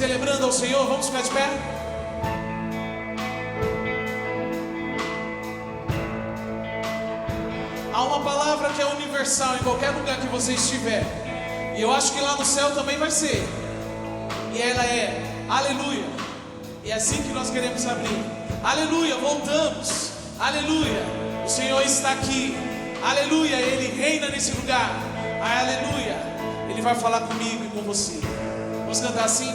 celebrando ao Senhor. Vamos ficar de pé? Há uma palavra que é universal em qualquer lugar que você estiver, e eu acho que lá no céu também vai ser, e ela é aleluia. E é assim que nós queremos abrir. Aleluia, voltamos. Aleluia, o Senhor está aqui. Aleluia, Ele reina nesse lugar. Aleluia, Ele vai falar comigo e com você. Vamos cantar assim?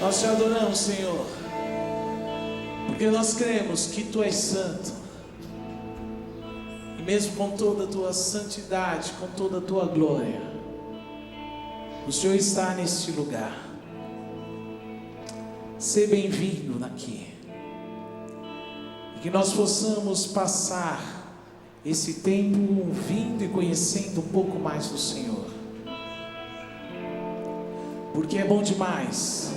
Nós te adoramos, Senhor, porque nós cremos que Tu és santo, e mesmo com toda a Tua santidade, com toda a Tua glória, O Senhor está neste lugar. Seja bem-vindo aqui. E que nós possamos passar esse tempo ouvindo e conhecendo um pouco mais do Senhor. Porque é bom demais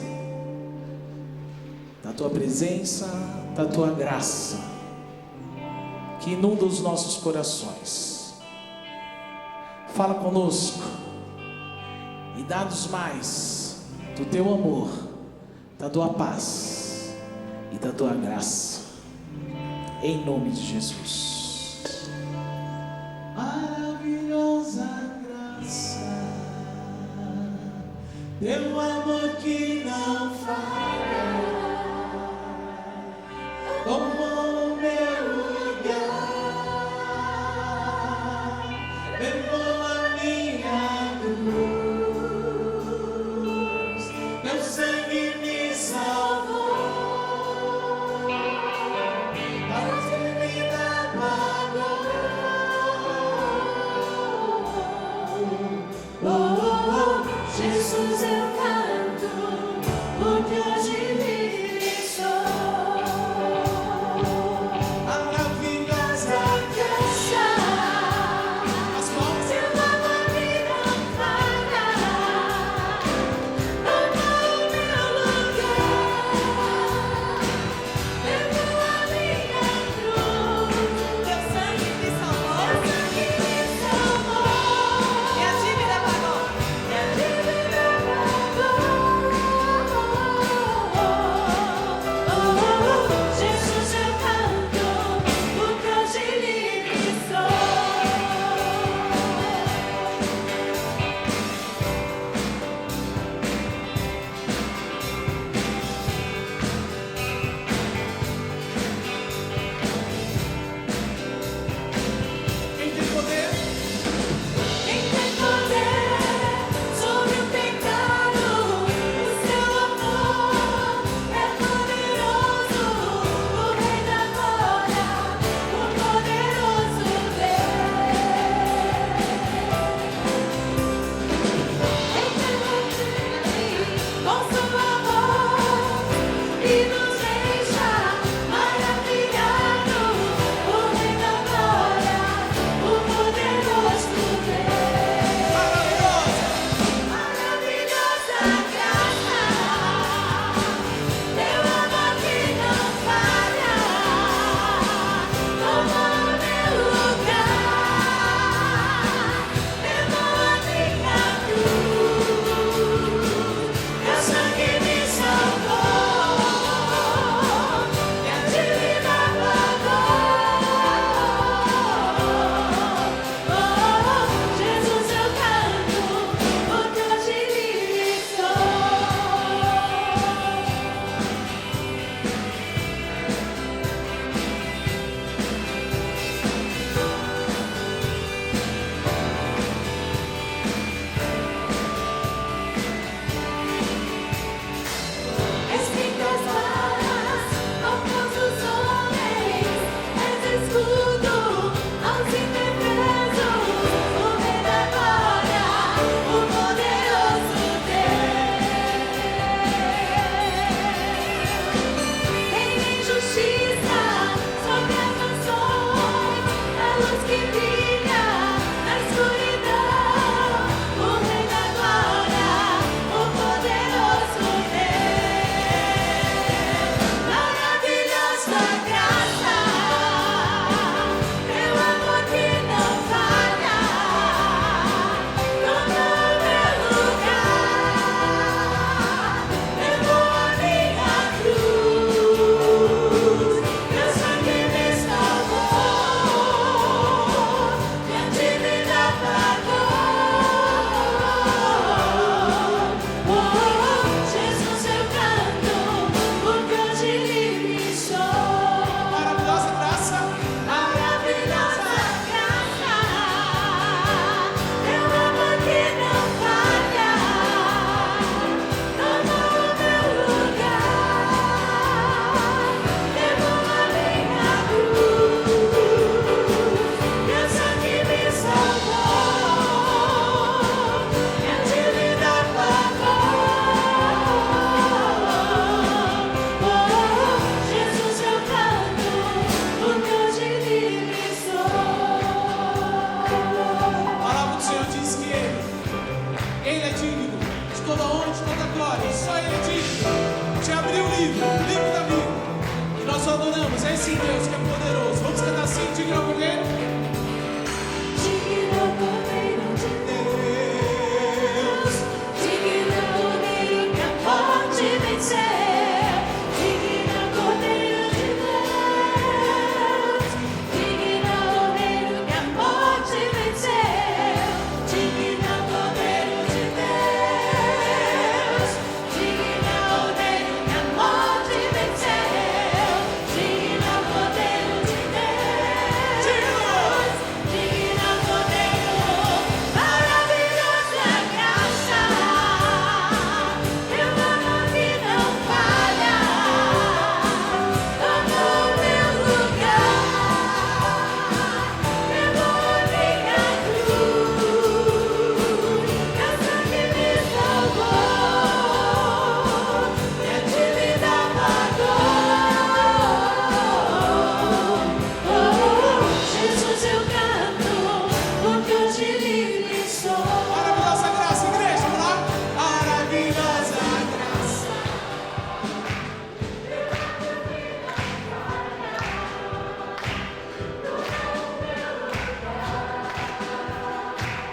da Tua presença, da Tua graça, que inunda os nossos corações. Fala conosco e dá-nos mais do Teu amor, da Tua paz e da Tua graça, em nome de Jesus. Maravilhosa graça, Teu amor que não falha, tomou meu lugar, levou a minha cruz, meu sangue me salvou, a dívida pagou. Oh, oh, oh, Jesus, eu canto, porque hoje livre sou. Maravilhosa graça, as mãos e o amor que não falha, tomou meu lugar, levou a minha cruz, teu sangue me salvou, e a dívida pagou, e a dívida pagou. adoramos. É sim, Deus, que é poderoso. Vamos cantar assim, digno ao Cordeiro. Digno ao Cordeiro de Deus, digno ao Cordeiro que a morte venceu, digno ao Cordeiro de Deus, digno ao Cordeiro que a morte venceu, digno ao Cordeiro de Deus, digno ao Cordeiro que a morte venceu, digno ao Cordeiro de Deus, digno ao Cordeiro, maravilhosa graça, meu amor que não falha, tomou meu lugar, levou a minha cruz, meu sangue me salvou, minha dívida pagou. Jesus, eu canto, porque hoje livre sou. Maravilhosa graça, igreja, vamos lá. Maravilhosa graça.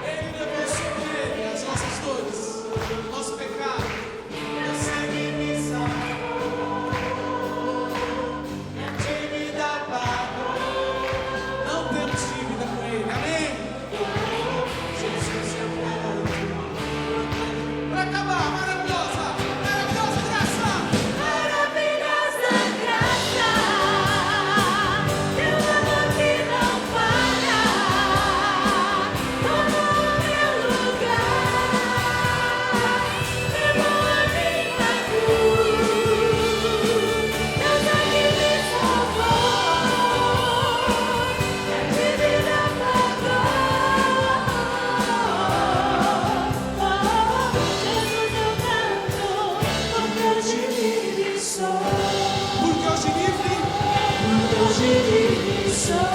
Ele levou sobre ele as nossas dores, o nosso pecado. Meu sangue me salvou, minha dívida pagou. Não temos dívida com ele, amém? Jesus, eu canto. Pra acabar, maravilhosa graça. Maravilhosa graça, teu amor que não falha, tomou meu lugar, levou a minha cruz, meu sangue me salvou, minha dívida pagou. Jesus, eu canto, porque hoje livre sou. Porque hoje livre. Porque hoje livre sou,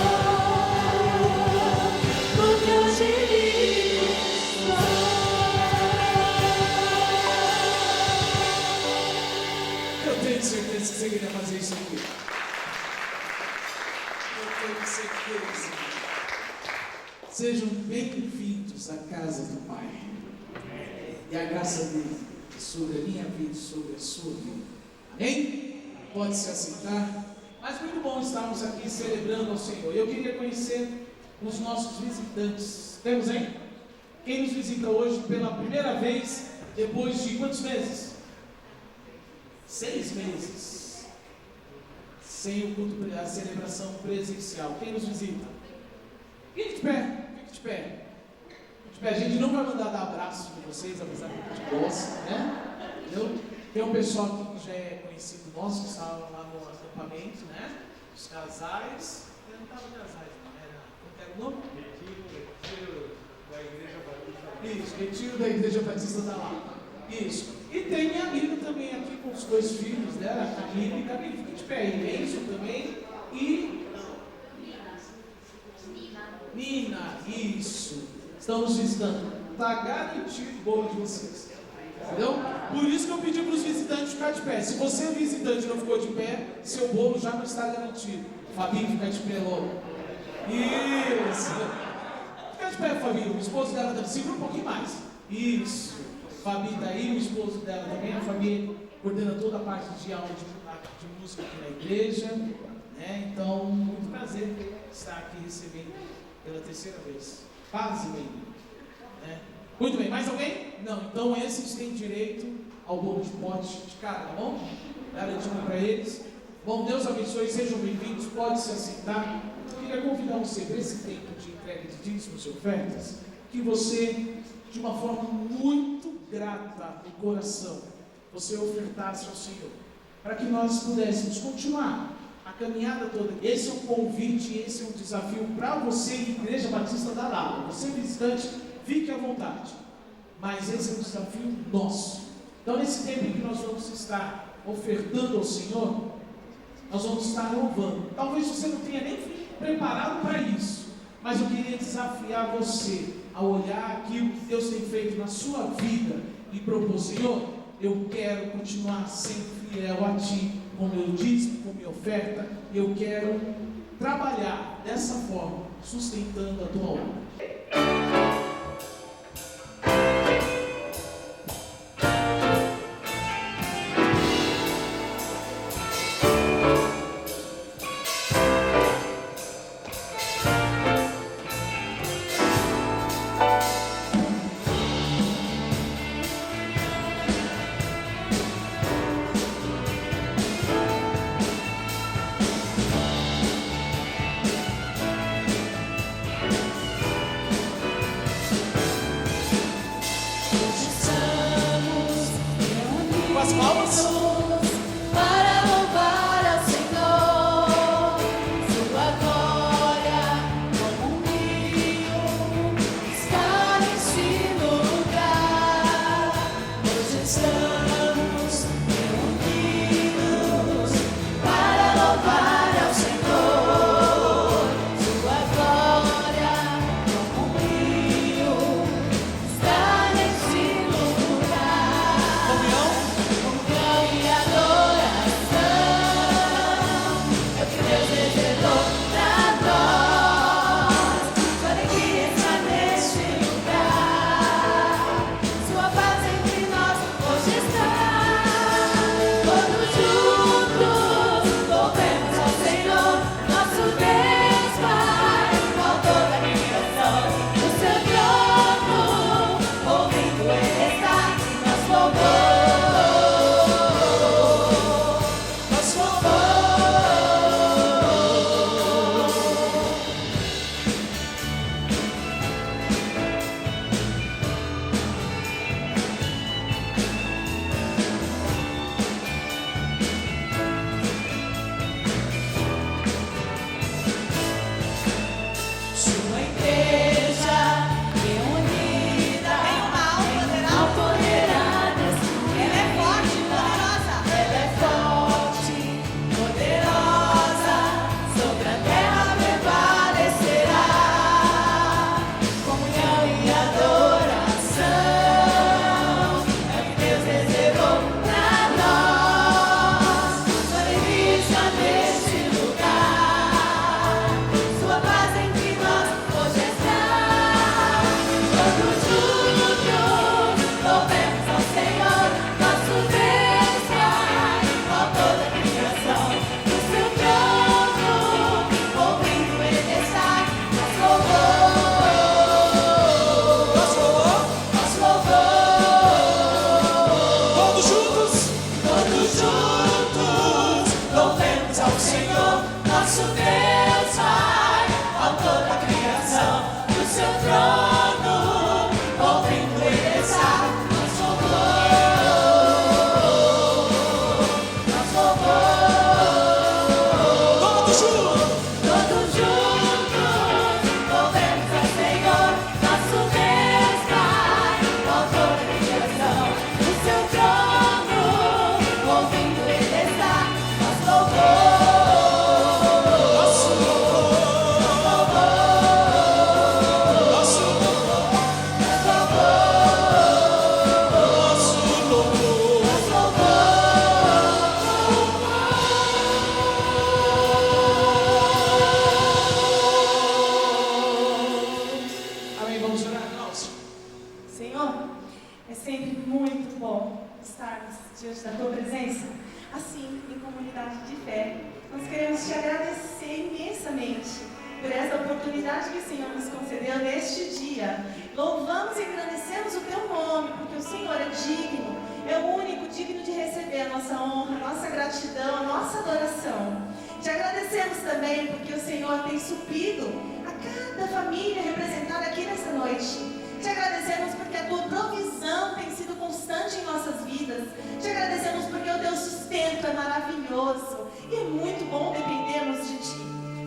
porque hoje livre sou. Eu tenho certeza que você queria fazer isso aqui. Eu tenho certeza. Sejam bem-vindos à casa do Pai. E a graça dele sobre a minha vida e sobre a sua vida. Amém? Pode se assentar. Mas muito bom estarmos aqui celebrando ao Senhor. Eu queria conhecer os nossos visitantes. Temos aí? Quem nos visita hoje pela primeira vez, depois de quantos meses? 6 meses. Sem o culto, a celebração presencial. Quem nos visita? Fique de pé, fique de pé. Fique de pé. A gente não vai mandar dar abraço de vocês, apesar que a gente gosta, né? Entendeu? Tem um pessoal aqui que já é conhecido nosso, que estava lá no acampamento, né? Os casais. Eu não estava casais, não. Como era o nome? Isso, retiro da Igreja Batista da Lapa. Isso. E tem minha amiga também aqui com os 2 filhos dela, Camille. Camille, fica de pé aí. Enzo também. E Nina, isso. Estão nos visitando. Está garantido o bolo de vocês. Entendeu? Por isso que eu pedi para os visitantes ficar de pé. Se você é visitante e não ficou de pé, seu bolo já não está garantido. Fabinho, fica de pé logo. Isso. Fica de pé, Fabinho. O esposo dela também. Segura um pouquinho mais. Isso. Fabi está aí, o esposo dela também. A Fabi coordena toda a parte de aula de música aqui na igreja. Né? Então, muito prazer estar aqui recebendo pela 3ª vez. Paz e bem. Né? Muito bem, mais alguém? Não, então esses têm direito ao bolo de pote de cara, tá bom? Garantido para eles. Bom, Deus abençoe, sejam bem-vindos, pode se assentar. Eu queria convidar você para esse tempo de entrega de dízimos e ofertas, que você, de uma forma muito grata no coração, você ofertasse ao Senhor, para que nós pudéssemos continuar a caminhada toda. Esse é um convite, esse é um desafio para você, Igreja Batista da Lapa. Você, visitante, fique à vontade, mas esse é um desafio nosso. Então, nesse tempo em que nós vamos estar ofertando ao Senhor, nós vamos estar louvando. Talvez você não tenha nem preparado para isso, mas eu queria desafiar você a olhar aquilo que Deus tem feito na sua vida e propor: Senhor, eu quero continuar sendo fiel a Ti com meu dízimo, com minha oferta. Eu quero trabalhar dessa forma, sustentando a tua obra. As palmas para louvar ao Senhor, sua glória como um rio está neste lugar. Hoje estamos reunidos para louvar ao Senhor, sua glória como um rio está neste lugar. comunhão. E adoração é o que Deus reservou pra nós. Sua alegria está neste lugar, sua paz entre nós hoje está. Todos juntos louvemos ao Senhor, nosso Deus Pai, autor da criação. No seu trono, ouvindo Ele está, nós louvamos. Sua igreja reunida, não poderá destruir. Ela é forte e poderosa. Ela é forte, poderosa, sobre a terra prevalecerá. Comunhão e adoração é o que Deus reservou pra nós. Sua alegria está neste lugar, sua paz entre nós hoje está. Todos juntos louvemos ao Senhor, nosso Deus Pai, autor da criação. No seu trono, ouvindo Ele está, nós louvamos. Nós louvamos. Todos juntos. Todos juntos louvemos ao Senhor, nosso Deus Pai, autor da criação. No seu trono, ouvindo Ele está, nós louvamos. Nós louvamos. Todos juntos. Todos juntos louvemos ao Senhor, nosso Deus Pai, autor da criação. No seu trono, ouvindo Ele está, nós louvamos. Nosso louvor. Nosso louvor. Nosso louvor. Amém. Vamos orar, Cláudio. Senhor, é sempre muito bom estarmos diante da Tua presença, assim, em comunidade de fé. Nós queremos Te agradecer imensamente por essa oportunidade que o Senhor nos concedeu neste dia. Louvamos e agradecemos o Teu nome, porque o Senhor é digno, é o único digno de receber a nossa honra, a nossa gratidão, a nossa adoração. Te agradecemos também porque o Senhor tem suprido a cada família representada aqui nesta noite. Te agradecemos porque a Tua provisão tem sido constante em nossas vidas. Te agradecemos porque o Teu sustento é maravilhoso e é muito bom dependermos de Ti,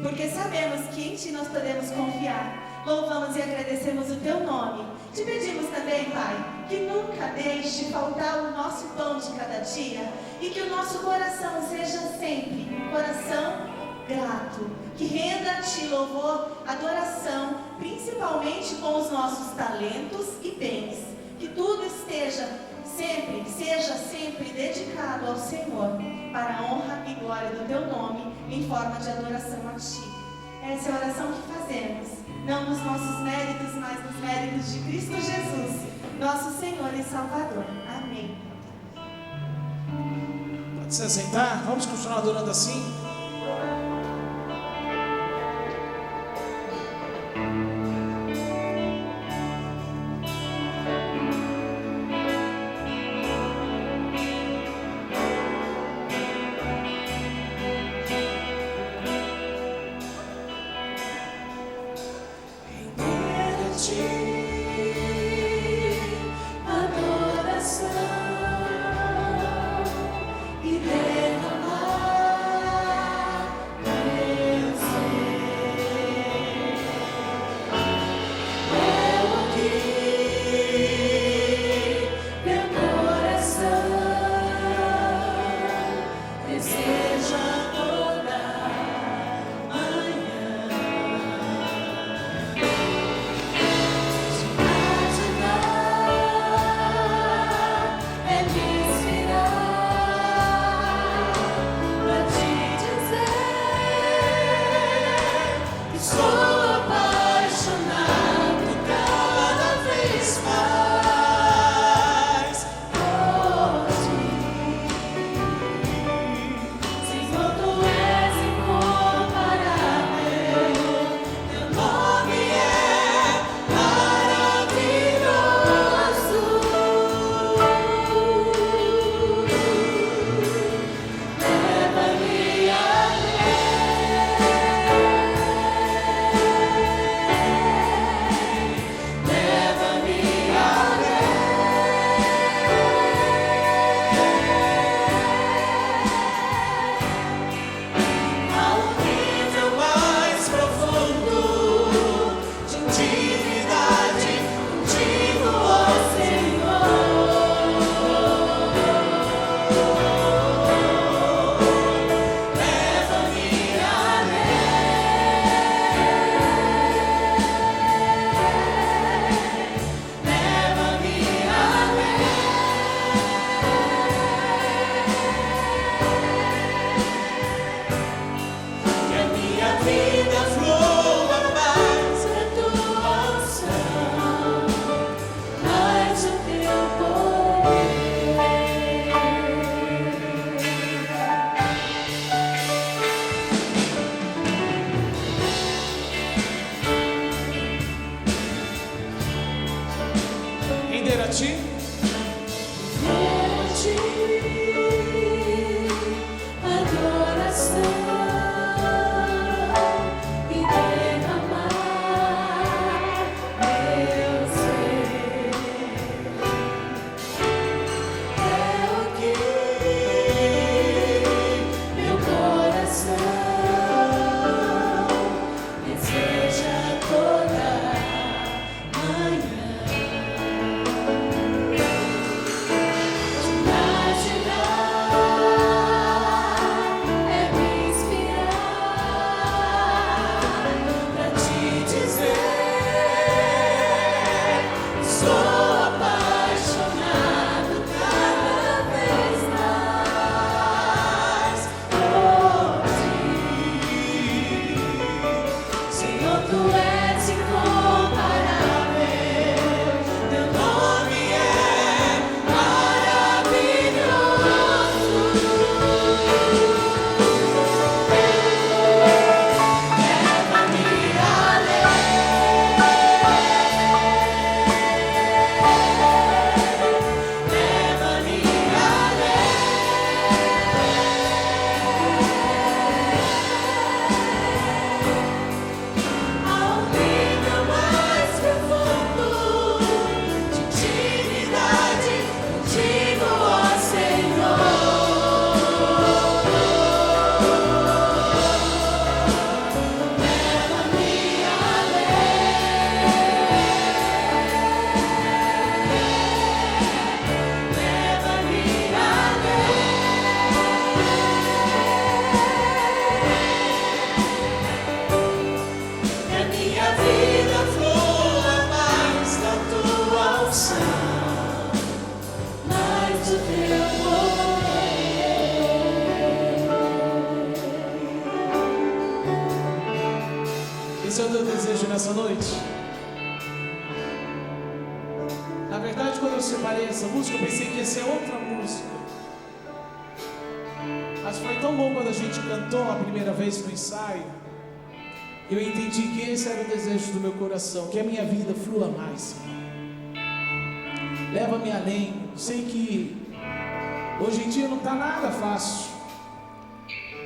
porque sabemos que em Ti nós podemos confiar. Louvamos e agradecemos o Teu nome. Te pedimos também, Pai, que nunca deixe faltar o nosso pão de cada dia e que o nosso coração seja sempre um coração grato, que renda a Ti louvor, adoração, principalmente com os nossos talentos e bens. Que tudo seja sempre dedicado ao Senhor, para a honra e glória do teu nome, em forma de adoração a ti. Essa é a oração que fazemos, não nos nossos méritos, mas nos méritos de Cristo Jesus, nosso Senhor e Salvador. Amém. Pode se assentar? Vamos continuar adorando assim? Esse é o teu desejo nessa noite? Na verdade, quando eu separei essa música, eu pensei que ia ser outra música. Mas foi tão bom quando a gente cantou a primeira vez no ensaio. Eu entendi que esse era o desejo do meu coração, que a minha vida flua mais, Senhor. Leva-me além. Sei que hoje em dia não está nada fácil.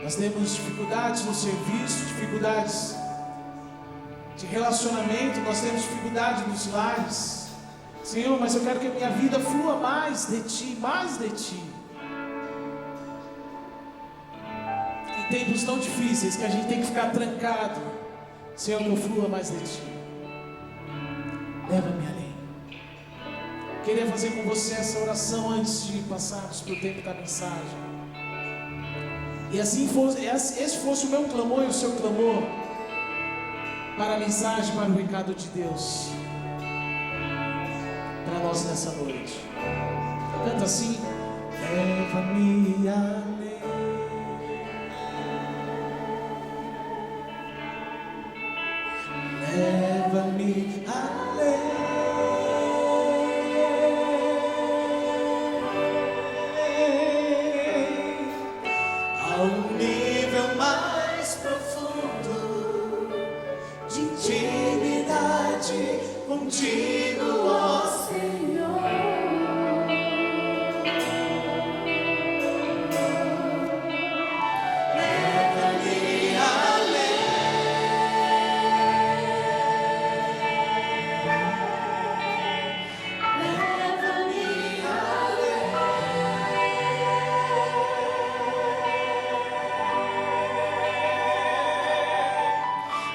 Nós temos dificuldades no serviço, dificuldades de relacionamento, nós temos dificuldade nos lares. Senhor, mas eu quero que a minha vida flua mais de Ti, mais de Ti. Em tempos tão difíceis que a gente tem que ficar trancado, Senhor, que eu flua mais de Ti. Leva-me além. Queria fazer com você essa oração antes de passarmos para o tempo da mensagem. E assim esse fosse o meu clamor e o seu clamor para a mensagem, para o recado de Deus para nós nessa noite. Canta assim: leva-me além, leva-me além, ao nível mais profundo de intimidade contigo, ó Senhor. Leva-me além, leva-me além,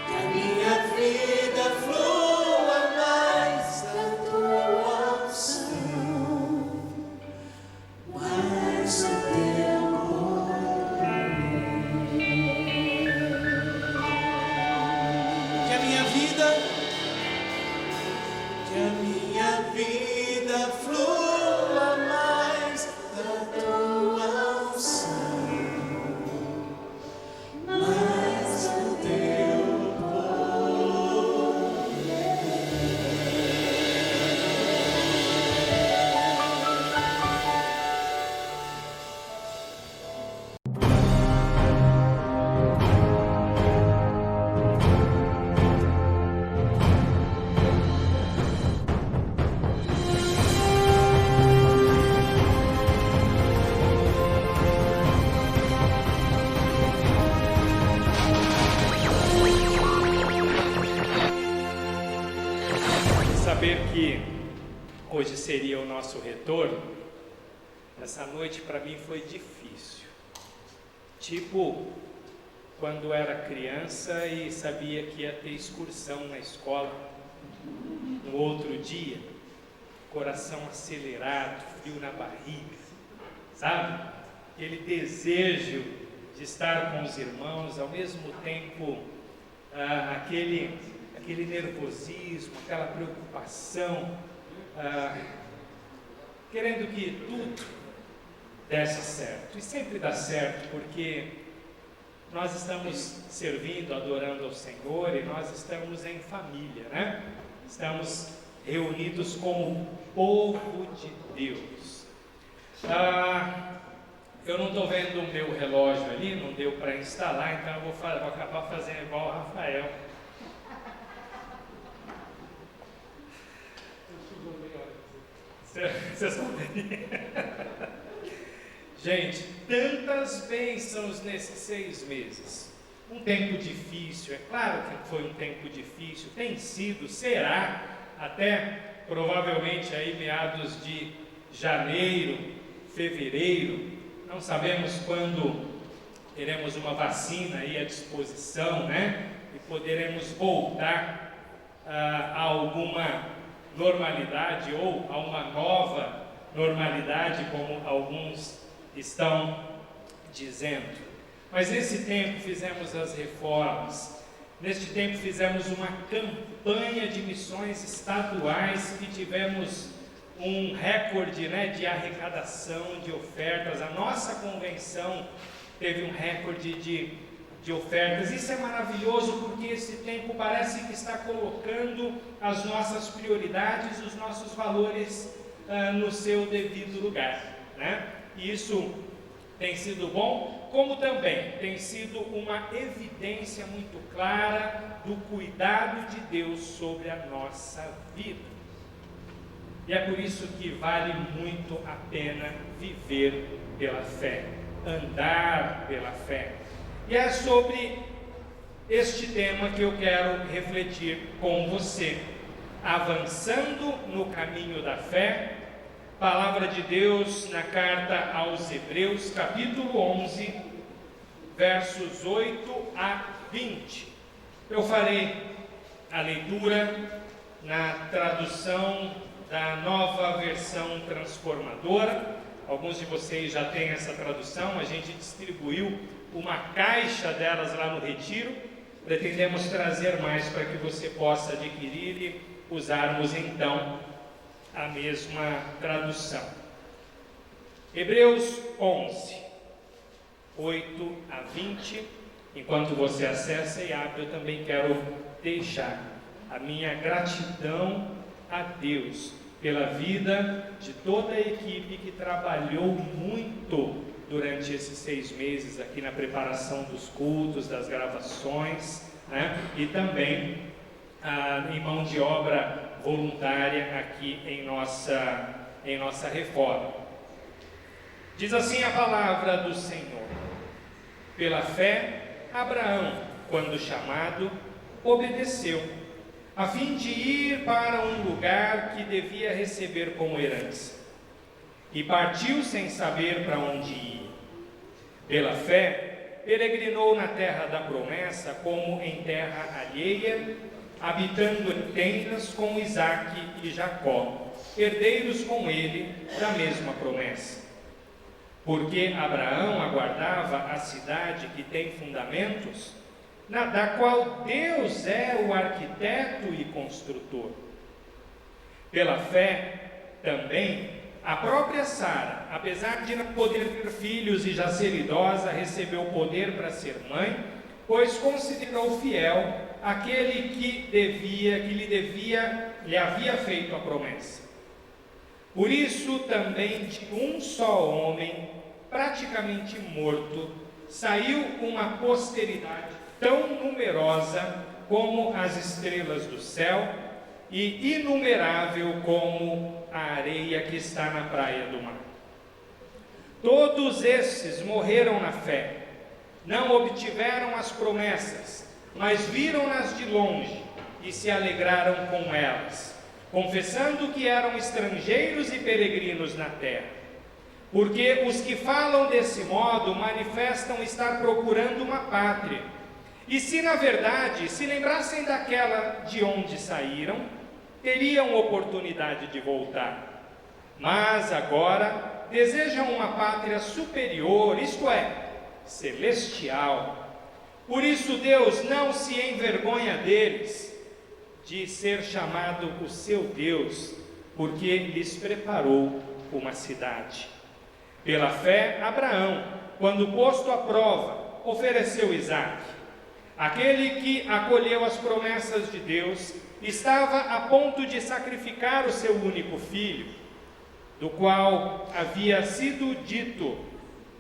que a minha vida flua mais da tua unção, mais o teu poder. Que a minha vida flua mais da tua unção, mais o teu poder. Saber que hoje seria o nosso retorno, essa noite para mim foi difícil. Tipo, quando era criança e sabia que ia ter excursão na escola, no outro dia, coração acelerado, frio na barriga, sabe? Aquele desejo de estar com os irmãos, ao mesmo tempo aquele nervosismo, aquela preocupação, querendo que tudo desse certo. E sempre dá certo, porque nós estamos servindo, adorando ao Senhor, e nós estamos em família, né? Estamos reunidos como povo de Deus. Eu não estou vendo o meu relógio ali, não deu para instalar, então eu vou acabar fazendo igual o Rafael. Vocês estão vendo? Gente, tantas bênçãos nesses 6 meses. Um tempo difícil, é claro que foi um tempo difícil, tem sido, será, até provavelmente aí meados de janeiro, fevereiro. Não sabemos quando teremos uma vacina aí à disposição, né? E poderemos voltar a alguma normalidade ou a uma nova normalidade, como alguns estão dizendo. Mas nesse tempo fizemos as reformas, neste tempo fizemos uma campanha de missões estaduais que tivemos um recorde, né, de arrecadação de ofertas. A nossa convenção teve um recorde de de ofertas. Isso é maravilhoso, porque esse tempo parece que está colocando as nossas prioridades, os nossos valores no seu devido lugar, né? E isso tem sido bom, como também tem sido uma evidência muito clara do cuidado de Deus sobre a nossa vida. E é por isso que vale muito a pena viver pela fé, andar pela fé. E é sobre este tema que eu quero refletir com você, avançando no caminho da fé. Palavra de Deus na carta aos Hebreus, capítulo 11, versos 8 a 20. Eu farei a leitura na tradução da Nova Versão Transformadora. Alguns de vocês já têm essa tradução, a gente distribuiu uma caixa delas lá no retiro. Pretendemos trazer mais para que você possa adquirir e usarmos então a mesma tradução. Hebreus 11, 8 a 20. Enquanto você acessa e abre, eu também quero deixar a minha gratidão a Deus pela vida de toda a equipe que trabalhou muito durante esses 6 meses aqui na preparação dos cultos, das gravações, né? E também em mão de obra voluntária aqui em nossa reforma. Diz assim a palavra do Senhor: pela fé, Abraão, quando chamado, obedeceu, a fim de ir para um lugar que devia receber como herança, e partiu sem saber para onde ia. Pela fé, peregrinou na terra da promessa, como em terra alheia, habitando em tendas com Isaque e Jacó, herdeiros com ele da mesma promessa. Porque Abraão aguardava a cidade que tem fundamentos, da qual Deus é o arquiteto e construtor. Pela fé, também, a própria Sara, apesar de não poder ter filhos e já ser idosa, recebeu poder para ser mãe, pois considerou fiel aquele que lhe havia feito a promessa. Por isso também de um só homem, praticamente morto, saiu uma posteridade tão numerosa como as estrelas do céu e inumerável como a areia que está na praia do mar. Todos esses morreram na fé, não obtiveram as promessas, mas viram-nas de longe e se alegraram com elas, confessando que eram estrangeiros e peregrinos na terra. Porque os que falam desse modo manifestam estar procurando uma pátria. E se na verdade se lembrassem daquela de onde saíram, teriam oportunidade de voltar. Mas agora desejam uma pátria superior, isto é, celestial. Por isso Deus não se envergonha deles, de ser chamado o seu Deus, porque lhes preparou uma cidade. Pela fé, Abraão, quando posto à prova, ofereceu Isaque. Aquele que acolheu as promessas de Deus, estava a ponto de sacrificar o seu único filho, do qual havia sido dito: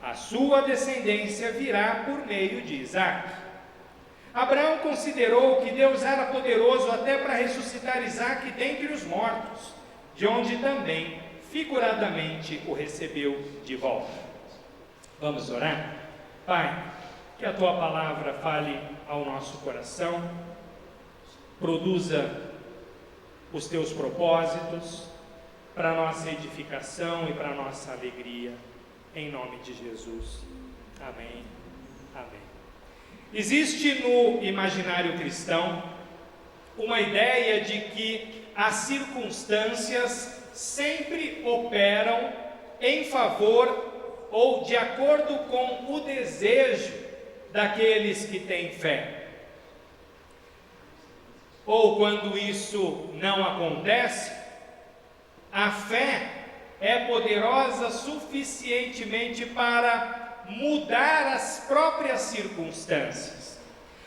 a sua descendência virá por meio de Isaque. Abraão considerou que Deus era poderoso até para ressuscitar Isaque dentre os mortos, de onde também figuradamente o recebeu de volta. Vamos orar? Pai, que a Tua palavra fale ao nosso coração, produza os Teus propósitos para a nossa edificação e para a nossa alegria, em nome de Jesus. Amém. Amém. Existe no imaginário cristão uma ideia de que as circunstâncias sempre operam em favor ou de acordo com o desejo daqueles que têm fé. Ou quando isso não acontece, a fé é poderosa suficientemente para mudar as próprias circunstâncias.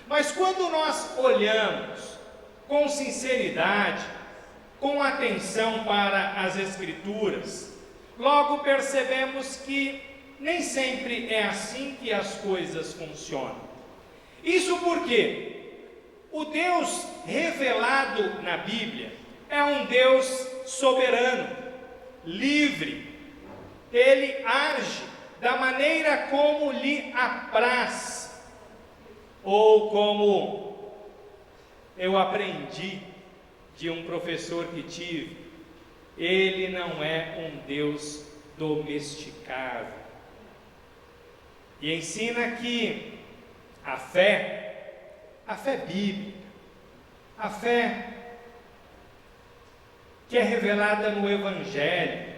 Mas quando nós olhamos com sinceridade, com atenção para as Escrituras, logo percebemos que nem sempre é assim que as coisas funcionam. Isso porque o Deus revelado na Bíblia é um Deus soberano, livre. Ele age da maneira como lhe apraz, ou como eu aprendi de um professor que tive, ele não é um Deus domesticável. E ensina que a fé bíblica, a fé que é revelada no Evangelho,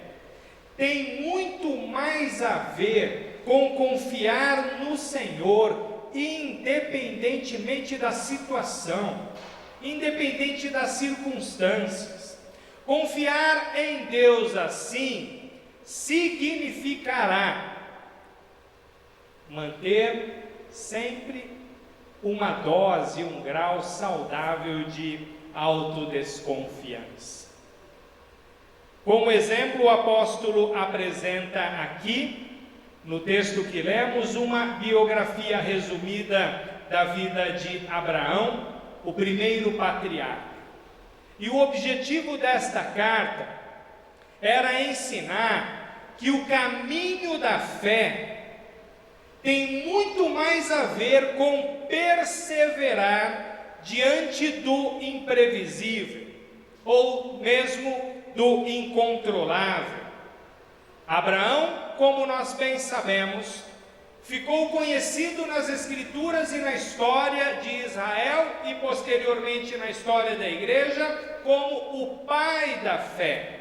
tem muito mais a ver com confiar no Senhor, independentemente da situação, independente das circunstâncias. Confiar em Deus assim significará manter sempre uma dose, um grau saudável de autodesconfiança. Como exemplo, o apóstolo apresenta aqui, no texto que lemos, uma biografia resumida da vida de Abraão, o primeiro patriarca. E o objetivo desta carta era ensinar que o caminho da fé tem muito mais a ver com perseverar diante do imprevisível, ou mesmo do incontrolável. Abraão, como nós bem sabemos, ficou conhecido nas Escrituras e na história de Israel e posteriormente na história da igreja como o pai da fé.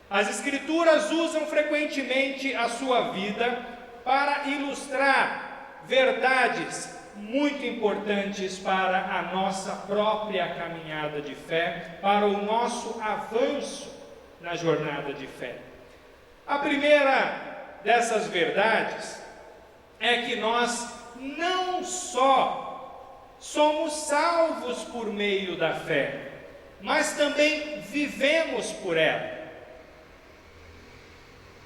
As Escrituras usam frequentemente a sua vida para ilustrar verdades muito importantes para a nossa própria caminhada de fé, para o nosso avanço na jornada de fé. A primeira dessas verdades é que nós não só somos salvos por meio da fé, mas também vivemos por ela.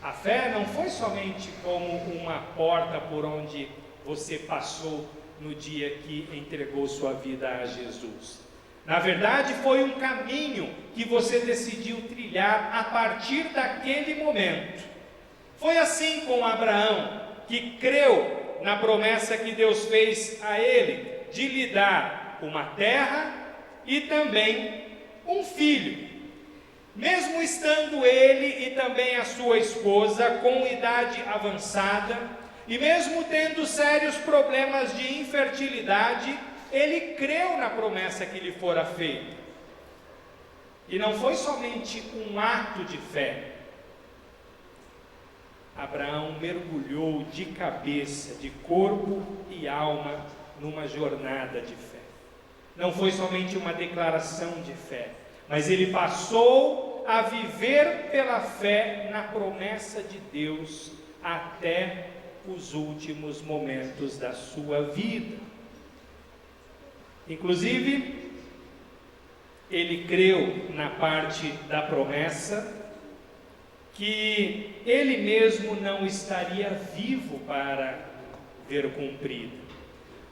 A fé não foi somente como uma porta por onde você passou no dia que entregou sua vida a Jesus. Na verdade, foi um caminho que você decidiu trilhar a partir daquele momento. Foi assim com Abraão, que creu na promessa que Deus fez a ele de lhe dar uma terra e também um filho. Mesmo estando ele e também a sua esposa com idade avançada, e mesmo tendo sérios problemas de infertilidade, ele creu na promessa que lhe fora feita. E não foi somente um ato de fé. Abraão mergulhou de cabeça, de corpo e alma numa jornada de fé. Não foi somente uma declaração de fé, mas ele passou a viver pela fé na promessa de Deus até os últimos momentos da sua vida. Inclusive, ele creu na parte da promessa que ele mesmo não estaria vivo para ver cumprida.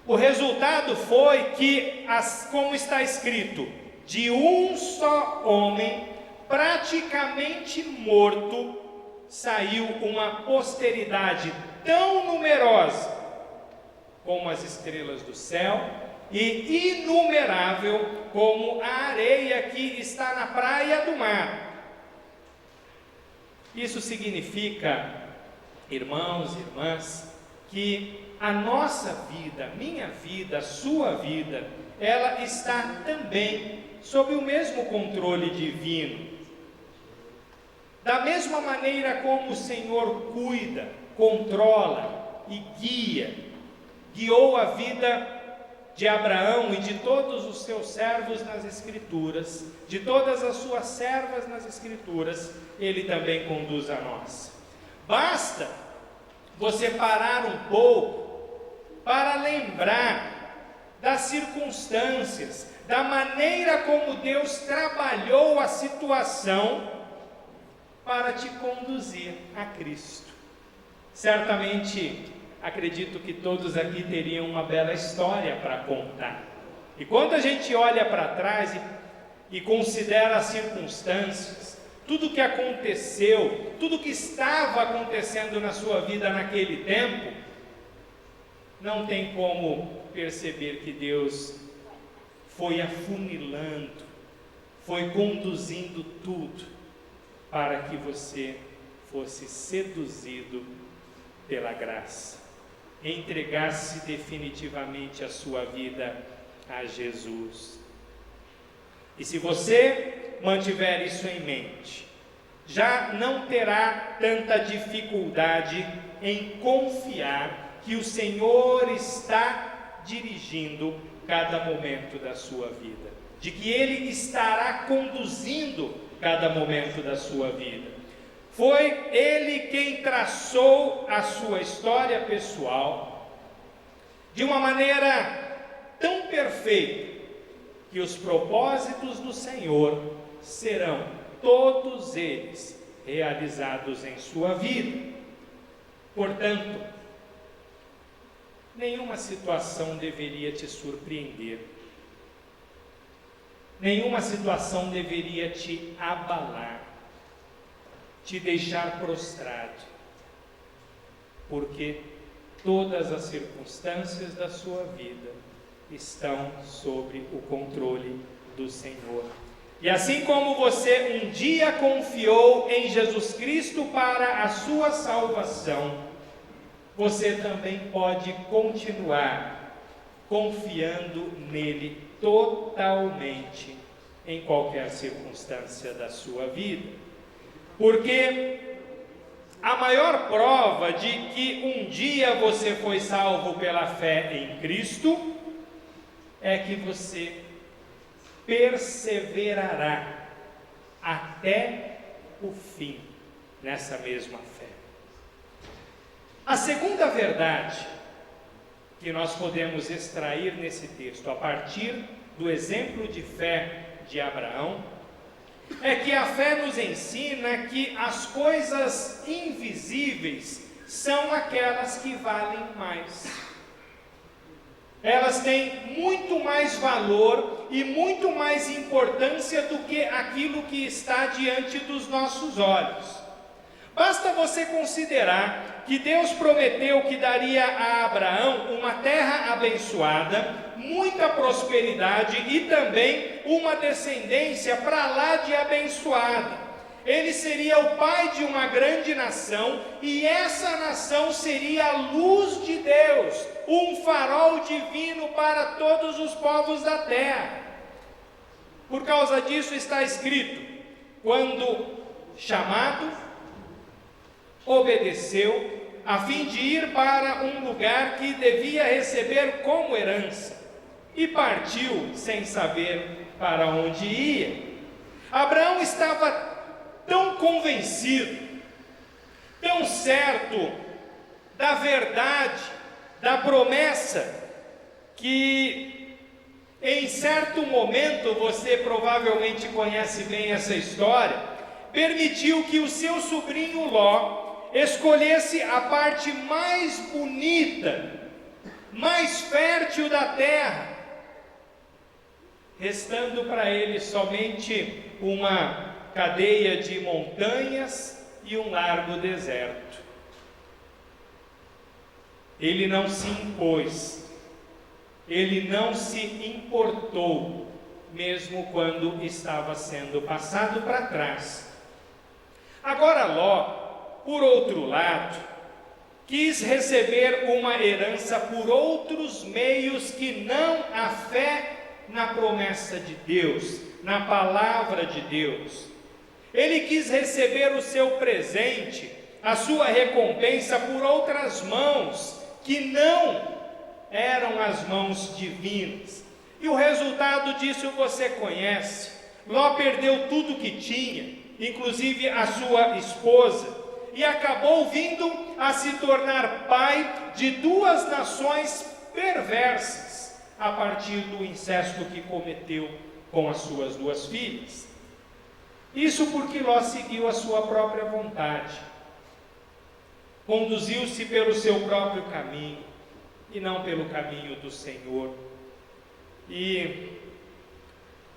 O resultado foi que, como está escrito, de um só homem, praticamente morto, saiu uma posteridade tão numerosa como as estrelas do céu e inumerável como a areia que está na praia do mar. Isso significa, irmãos e irmãs, que a nossa vida, minha vida, a sua vida, ela está também sob o mesmo controle divino. Da mesma maneira como o Senhor cuida, controla e guiou a vida de Abraão e de todos os seus servos nas Escrituras, de todas as suas servas nas Escrituras, Ele também conduz a nós. Basta você parar um pouco para lembrar das circunstâncias, da maneira como Deus trabalhou a situação para te conduzir a Cristo. Certamente, acredito que todos aqui teriam uma bela história para contar. E quando a gente olha para trás e considera as circunstâncias, tudo que aconteceu, tudo que estava acontecendo na sua vida naquele tempo, não tem como perceber que Deus foi afunilando, foi conduzindo tudo para que você fosse seduzido pela graça, entregasse definitivamente a sua vida a Jesus. E se você mantiver isso em mente, já não terá tanta dificuldade em confiar que o Senhor está dirigindo cada momento da sua vida, de que Ele estará conduzindo cada momento da sua vida. Foi Ele quem traçou a sua história pessoal de uma maneira tão perfeita que os propósitos do Senhor serão todos eles realizados em sua vida. Portanto, nenhuma situação deveria te surpreender, nenhuma situação deveria te abalar, te deixar prostrado, porque todas as circunstâncias da sua vida estão sob o controle do Senhor. E assim como você um dia confiou em Jesus Cristo para a sua salvação, você também pode continuar confiando nele totalmente em qualquer circunstância da sua vida. Porque a maior prova de que um dia você foi salvo pela fé em Cristo é que você perseverará até o fim nessa mesma fé. A segunda verdade que nós podemos extrair nesse texto, a partir do exemplo de fé de Abraão, é que a fé nos ensina que as coisas invisíveis são aquelas que valem mais. Elas têm muito mais valor e muito mais importância do que aquilo que está diante dos nossos olhos. Basta você considerar que Deus prometeu que daria a Abraão uma terra abençoada, muita prosperidade e também uma descendência para lá de abençoada. Ele seria o pai de uma grande nação e essa nação seria a luz de Deus, um farol divino para todos os povos da terra. Por causa disso está escrito: quando chamado, obedeceu, a fim de ir para um lugar que devia receber como herança, e partiu sem saber para onde ia. Abraão estava tão convencido, tão certo da verdade, da promessa, que em certo momento, você provavelmente conhece bem essa história, permitiu que o seu sobrinho Ló escolhesse a parte mais bonita, mais fértil da terra, restando para ele somente uma cadeia de montanhas e um largo deserto. Ele não se impôs, ele não se importou, mesmo quando estava sendo passado para trás. Agora Ló, por outro lado, quis receber uma herança por outros meios que não a fé na promessa de Deus, na palavra de Deus. Ele quis receber o seu presente, a sua recompensa por outras mãos, que não eram as mãos divinas. E o resultado disso você conhece. Ló perdeu tudo que tinha, inclusive a sua esposa, e acabou vindo a se tornar pai de duas nações perversas, a partir do incesto que cometeu com as suas duas filhas. Isso porque Ló seguiu a sua própria vontade, conduziu-se pelo seu próprio caminho e não pelo caminho do Senhor. E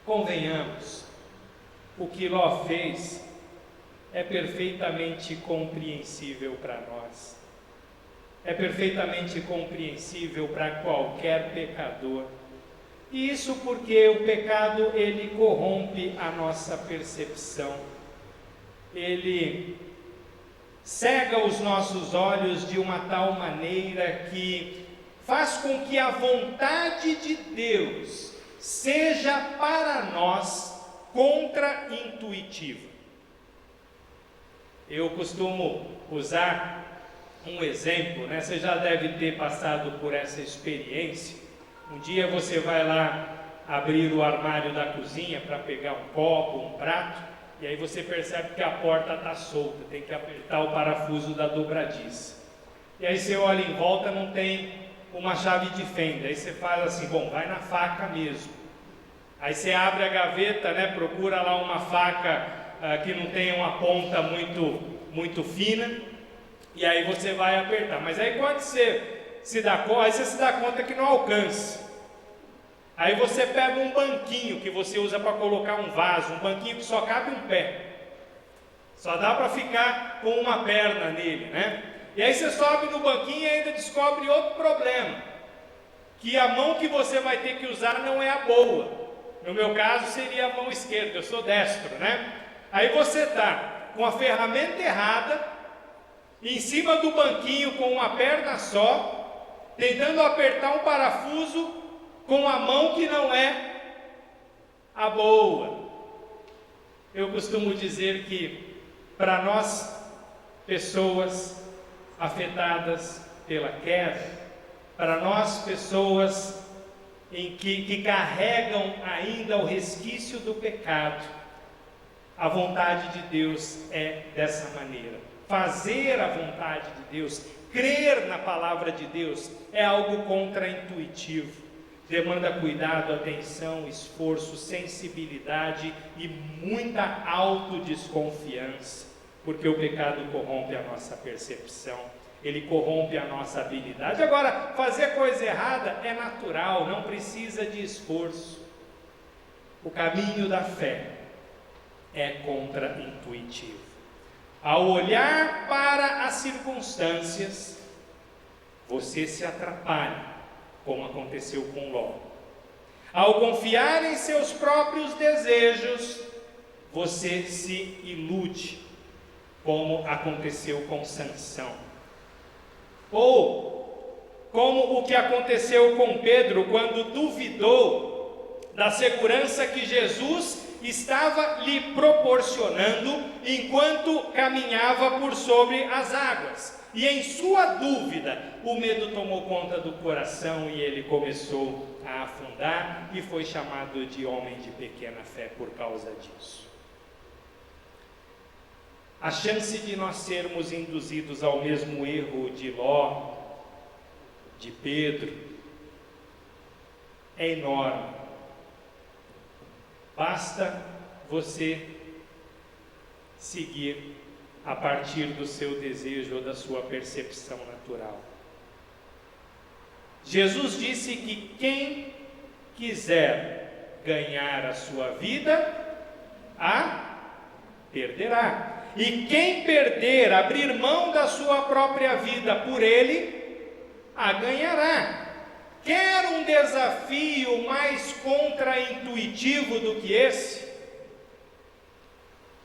convenhamos, o que Ló fez é perfeitamente compreensível para nós, é perfeitamente compreensível para qualquer pecador. E isso porque o pecado, ele corrompe a nossa percepção, ele cega os nossos olhos de uma tal maneira que faz com que a vontade de Deus seja para nós contra-intuitiva. Eu costumo usar um exemplo, né? Você já deve ter passado por essa experiência. Um dia você vai lá abrir o armário da cozinha para pegar um copo, um prato, e aí você percebe que a porta está solta, tem que apertar o parafuso da dobradiça. E aí você olha em volta, não tem uma chave de fenda, aí você fala assim, bom, vai na faca mesmo. Aí você abre a gaveta, né, procura lá uma faca que não tenha uma ponta muito fina, e aí você vai apertar. Mas aí quando você se dá conta que não alcança. Aí você pega um banquinho que você usa para colocar um vaso, um banquinho que só cabe um pé. Só dá para ficar com uma perna nele, né? E aí você sobe no banquinho e ainda descobre outro problema, que a mão que você vai ter que usar não é a boa. No meu caso seria a mão esquerda, eu sou destro, né? Aí você está com a ferramenta errada, em cima do banquinho com uma perna só, tentando apertar um parafuso com a mão que não é a boa. Eu costumo dizer que para nós, pessoas afetadas pela queda, para nós, pessoas que carregam ainda o resquício do pecado, a vontade de Deus é dessa maneira. Fazer a vontade de Deus, crer na palavra de Deus, é algo contra-intuitivo. Demanda cuidado, atenção, esforço, sensibilidade e muita autodesconfiança, porque o pecado corrompe a nossa percepção, ele corrompe a nossa habilidade. Agora, fazer coisa errada é natural, não precisa de esforço. O caminho da fé é contra-intuitivo. Ao olhar para as circunstâncias, você se atrapalha, como aconteceu com Ló. Ao confiar em seus próprios desejos, você se ilude, como aconteceu com Sansão. Ou, como o que aconteceu com Pedro, quando duvidou da segurança que Jesus estava lhe proporcionando enquanto caminhava por sobre as águas. E em sua dúvida, o medo tomou conta do coração e ele começou a afundar e foi chamado de homem de pequena fé por causa disso. A chance de nós sermos induzidos ao mesmo erro de Ló, de Pedro, é enorme. Basta você seguir a partir do seu desejo ou da sua percepção natural. Jesus disse que quem quiser ganhar a sua vida, a perderá. E quem perder, abrir mão da sua própria vida por ele, a ganhará. Quer um desafio mais contra-intuitivo do que esse?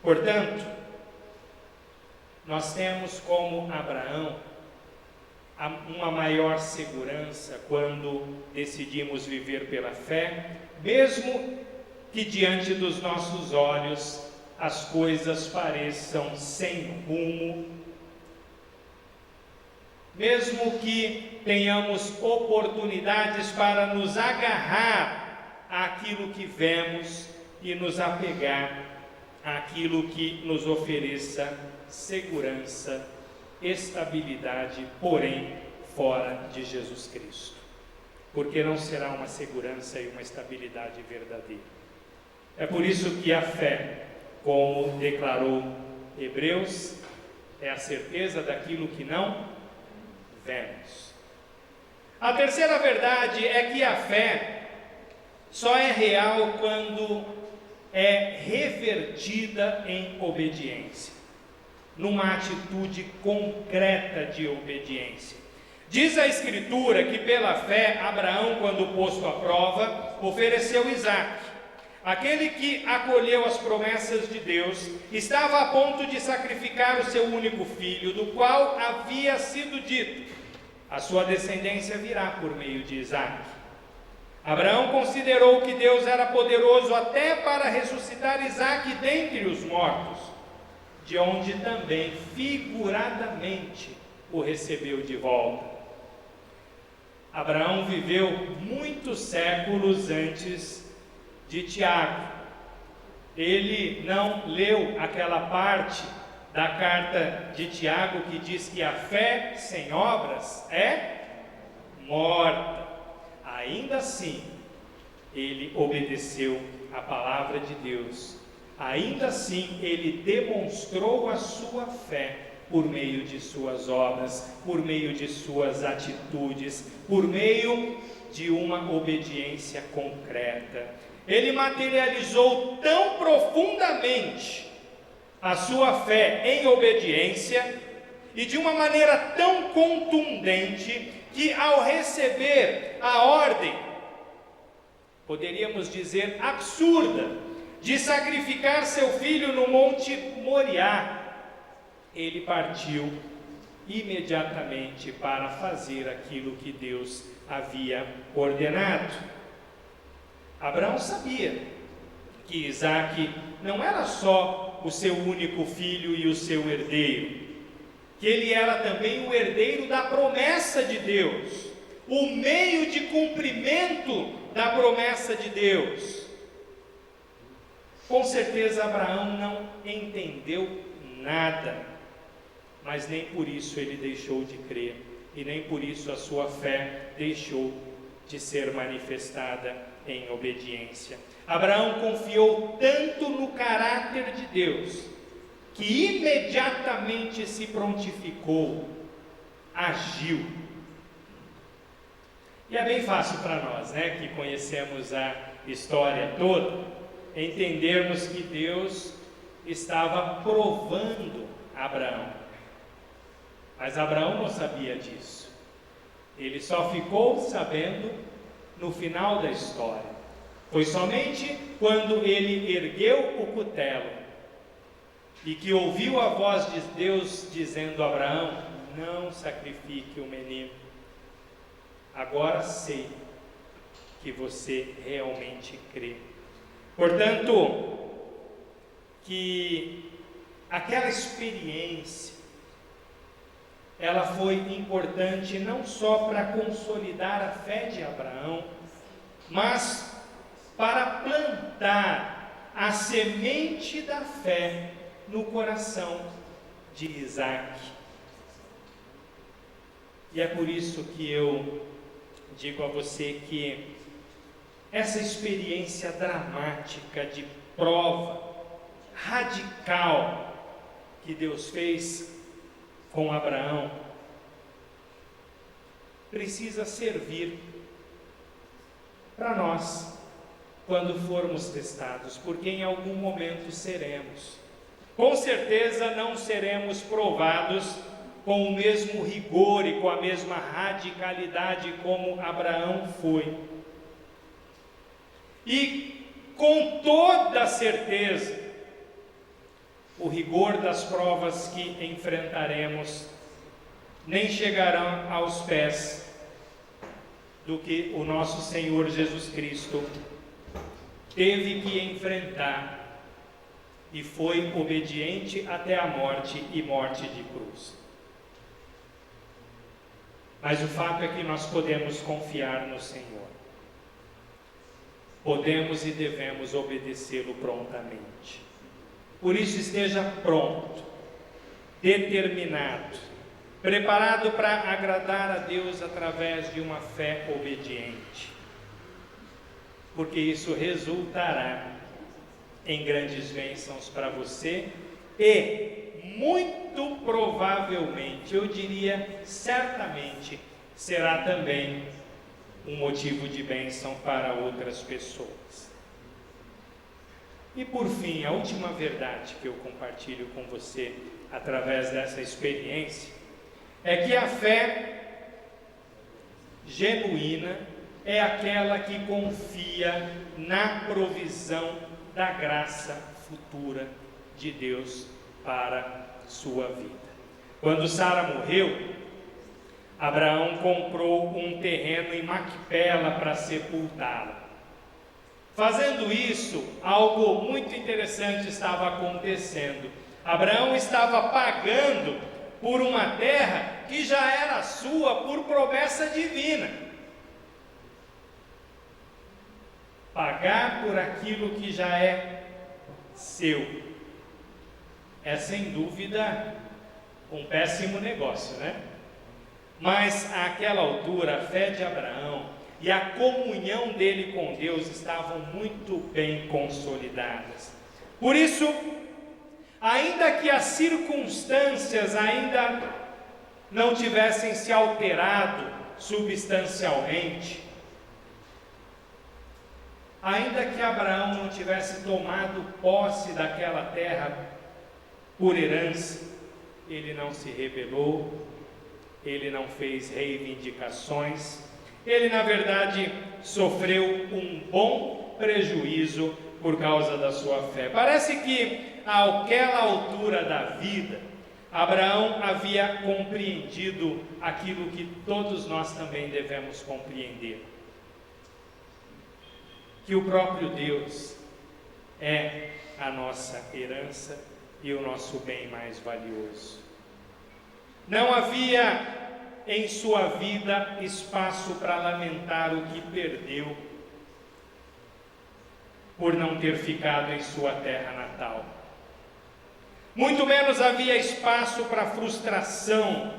Portanto, nós temos como Abraão uma maior segurança quando decidimos viver pela fé, mesmo que diante dos nossos olhos as coisas pareçam sem rumo, mesmo que tenhamos oportunidades para nos agarrar àquilo que vemos e nos apegar àquilo que nos ofereça segurança estabilidade, porém fora de Jesus Cristo, porque não será uma segurança e uma estabilidade verdadeira. É por isso que a fé, como declarou Hebreus, é a certeza daquilo que não vemos. A terceira verdade é que a fé só é real quando é revertida em obediência, numa atitude concreta de obediência. Diz a Escritura que pela fé, Abraão, quando posto à prova, ofereceu Isaque. Aquele que acolheu as promessas de Deus, estava a ponto de sacrificar o seu único filho, do qual havia sido dito: a sua descendência virá por meio de Isaque. Abraão considerou que Deus era poderoso até para ressuscitar Isaque dentre os mortos, de onde também figuradamente o recebeu de volta. Abraão viveu muitos séculos antes de Tiago. Ele não leu aquela parte da carta de Tiago que diz que a fé sem obras é morta. Ainda assim, ele obedeceu a palavra de Deus. Ainda assim, ele demonstrou a sua fé por meio de suas obras, por meio de suas atitudes, por meio de uma obediência concreta. Ele materializou tão profundamente a sua fé em obediência e de uma maneira tão contundente que, ao receber a ordem, poderíamos dizer absurda, de sacrificar seu filho no Monte Moriá, ele partiu imediatamente para fazer aquilo que Deus havia ordenado. Abraão sabia que Isaque não era só o seu único filho e o seu herdeiro, que ele era também o herdeiro da promessa de Deus, o meio de cumprimento da promessa de Deus. Com certeza Abraão não entendeu nada, mas nem por isso ele deixou de crer, e nem por isso a sua fé deixou de ser manifestada em obediência. Abraão confiou tanto no caráter de Deus, que imediatamente se prontificou, agiu. E é bem fácil para nós, que conhecemos a história toda, entendermos que Deus estava provando Abraão. Mas Abraão não sabia disso. Ele só ficou sabendo no final da história. Foi somente quando ele ergueu o cutelo e que ouviu a voz de Deus dizendo a Abraão: não sacrifique o menino. Agora sei que você realmente crê. Portanto, que aquela experiência, ela foi importante não só para consolidar a fé de Abraão, mas para plantar a semente da fé no coração de Isaque. E é por isso que eu digo a você que essa experiência dramática de prova radical que Deus fez com Abraão precisa servir para nós quando formos testados, porque em algum momento seremos. Com certeza não seremos provados com o mesmo rigor e com a mesma radicalidade como Abraão foi. E com toda certeza, o rigor das provas que enfrentaremos nem chegarão aos pés do que o nosso Senhor Jesus Cristo teve que enfrentar e foi obediente até a morte e morte de cruz. Mas o fato é que nós podemos confiar no Senhor. Podemos e devemos obedecê-lo prontamente. Por isso esteja pronto, determinado, preparado para agradar a Deus através de uma fé obediente, porque isso resultará em grandes bênçãos para você e, muito provavelmente, eu diria certamente, será também um motivo de bênção para outras pessoas. E por fim, a última verdade que eu compartilho com você através dessa experiência é que a fé genuína é aquela que confia na provisão da graça futura de Deus para sua vida. Quando Sara morreu, Abraão comprou um terreno em Macpela para sepultá-la. Fazendo isso, algo muito interessante estava acontecendo. Abraão estava pagando por uma terra que já era sua por promessa divina. Pagar por aquilo que já é seu é sem dúvida um péssimo negócio, né? Mas àquela altura a fé de Abraão e a comunhão dele com Deus estavam muito bem consolidadas. Por isso, ainda que as circunstâncias ainda não tivessem se alterado substancialmente, ainda que Abraão não tivesse tomado posse daquela terra por herança, ele não se rebelou, ele não fez reivindicações, ele na verdade sofreu um bom prejuízo por causa da sua fé. Parece que àquela altura da vida, Abraão havia compreendido aquilo que todos nós também devemos compreender: que o próprio Deus é a nossa herança e o nosso bem mais valioso. Não havia em sua vida espaço para lamentar o que perdeu por não ter ficado em sua terra natal. Muito menos havia espaço para frustração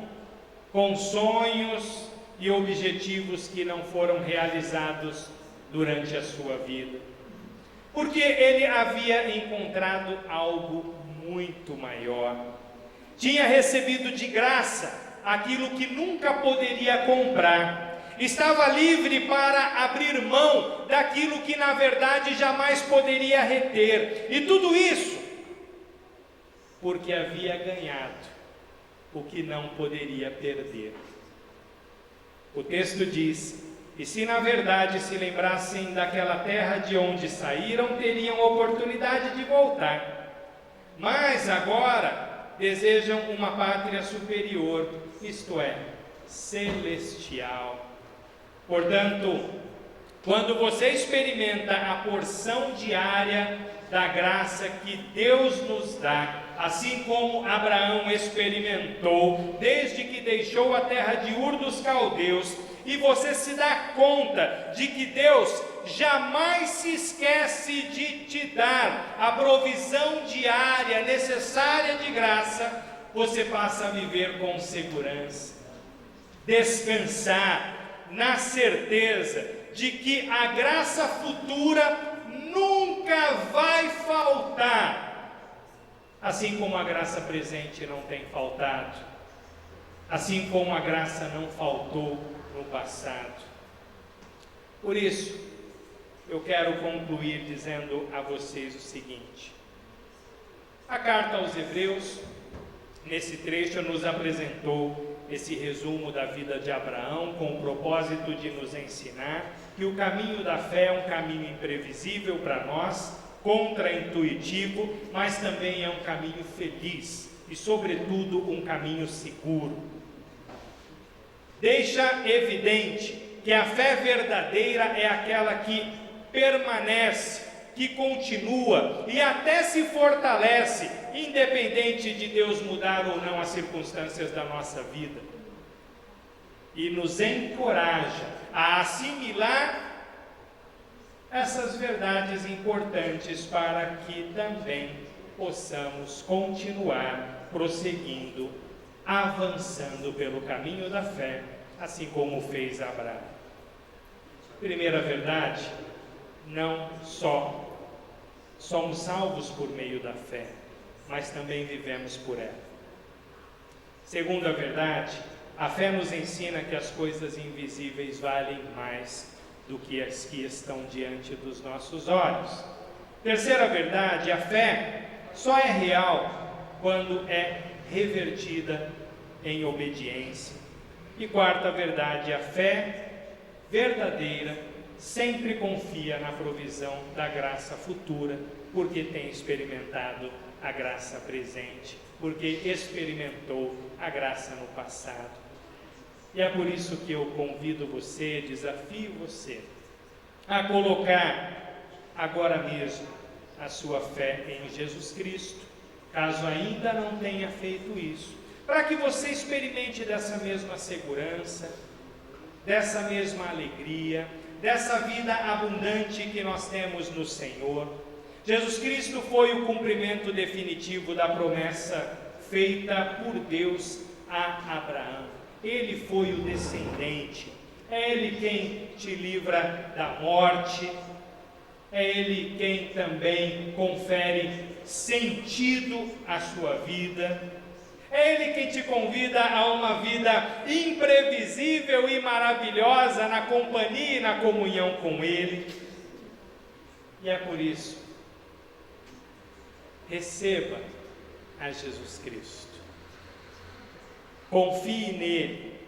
com sonhos e objetivos que não foram realizados durante a sua vida, porque ele havia encontrado algo muito maior. Tinha recebido de graça aquilo que nunca poderia comprar. Estava livre para abrir mão daquilo que na verdade jamais poderia reter. E tudo isso porque havia ganhado o que não poderia perder. O texto diz: e se na verdade se lembrassem daquela terra de onde saíram, teriam oportunidade de voltar. Mas agora desejam uma pátria superior, isto é, celestial. Portanto, quando você experimenta a porção diária da graça que Deus nos dá, assim como Abraão experimentou desde que deixou a terra de Ur dos Caldeus, e você se dá conta de que Deus jamais se esquece de te dar a provisão diária necessária de graça, você passa a viver com segurança, descansar na certeza de que a graça futura nunca vai faltar, assim como a graça presente não tem faltado, assim como a graça não faltou no passado. Por isso, eu quero concluir dizendo a vocês o seguinte: a carta aos Hebreus, nesse trecho, nos apresentou esse resumo da vida de Abraão, com o propósito de nos ensinar que o caminho da fé é um caminho imprevisível para nós, contraintuitivo, mas também é um caminho feliz e, sobretudo, um caminho seguro. Deixa evidente que a fé verdadeira é aquela que permanece, que continua e até se fortalece, independente de Deus mudar ou não as circunstâncias da nossa vida, e nos encoraja a assimilar essas verdades importantes para que também possamos continuar prosseguindo avançando pelo caminho da fé, assim como fez Abraão. Primeira verdade, não só somos salvos por meio da fé, mas também vivemos por ela. Segunda verdade, a fé nos ensina que as coisas invisíveis valem mais do que as que estão diante dos nossos olhos. Terceira verdade, a fé só é real quando é revertida em obediência. E quarta verdade, a fé verdadeira sempre confia na provisão da graça futura, porque tem experimentado a graça presente, porque experimentou a graça no passado. E é por isso que eu convido você, desafio você, a colocar agora mesmo a sua fé em Jesus Cristo, caso ainda não tenha feito isso, para que você experimente dessa mesma segurança, dessa mesma alegria, dessa vida abundante que nós temos no Senhor. Jesus Cristo foi o cumprimento definitivo da promessa feita por Deus a Abraão. Ele foi o descendente, é Ele quem te livra da morte, é Ele quem também confere sentido à sua vida, é Ele quem te convida a uma vida imprevisível e maravilhosa na companhia e na comunhão com Ele. E é por isso, receba a Jesus Cristo. Confie nele.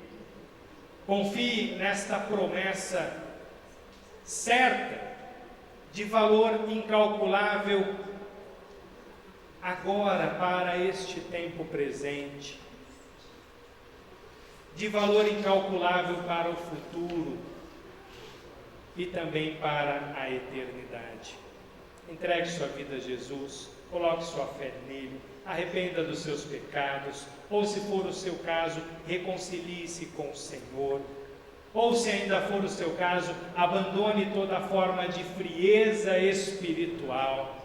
Confie nesta promessa certa, de valor incalculável, agora para este tempo presente, de valor incalculável para o futuro e também para a eternidade. Entregue sua vida a Jesus, coloque sua fé nele, arrependa dos seus pecados, ou se for o seu caso, reconcilie-se com o Senhor, ou se ainda for o seu caso, abandone toda forma de frieza espiritual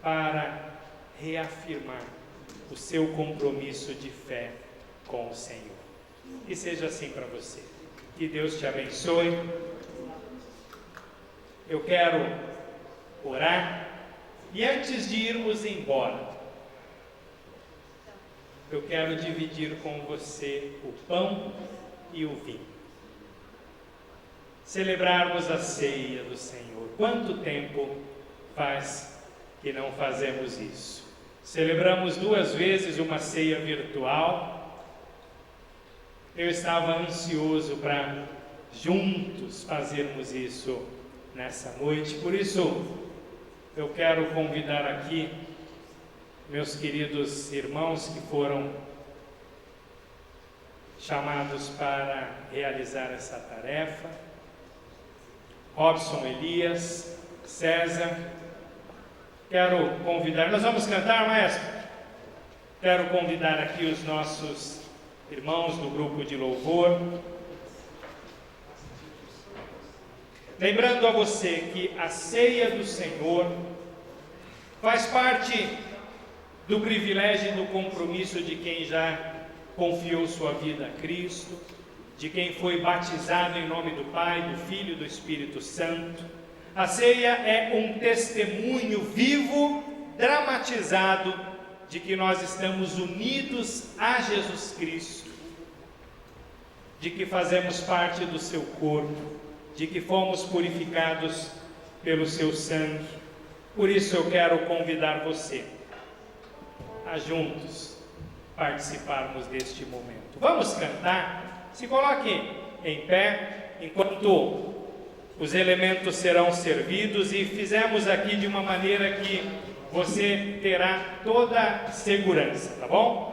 para reafirmar o seu compromisso de fé com o Senhor. Que seja assim para você. Que Deus te abençoe. Eu quero orar e antes de irmos embora, eu quero dividir com você o pão e o vinho. Celebrarmos a ceia do Senhor. Quanto tempo faz que não fazemos isso? Celebramos 2 vezes uma ceia virtual. Eu estava ansioso para juntos fazermos isso nessa noite, por isso eu quero convidar aqui meus queridos irmãos que foram chamados para realizar essa tarefa: Robson, Elias, César. Quero convidar, nós vamos cantar, maestro? Quero convidar aqui os nossos irmãos do grupo de louvor. Lembrando a você que a ceia do Senhor faz parte do privilégio e do compromisso de quem já confiou sua vida a Cristo, de quem foi batizado em nome do Pai, do Filho e do Espírito Santo. A ceia é um testemunho vivo, dramatizado, de que nós estamos unidos a Jesus Cristo, de que fazemos parte do seu corpo, de que fomos purificados pelo seu sangue. Por isso eu quero convidar você a juntos participarmos deste momento. Vamos cantar? Se coloque em pé enquanto os elementos serão servidos, e fizemos aqui de uma maneira que você terá toda a segurança, tá bom?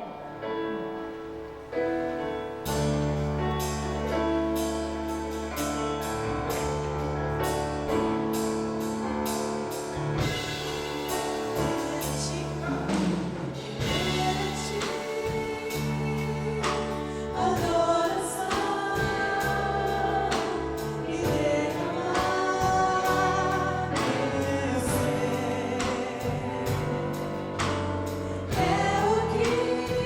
É o que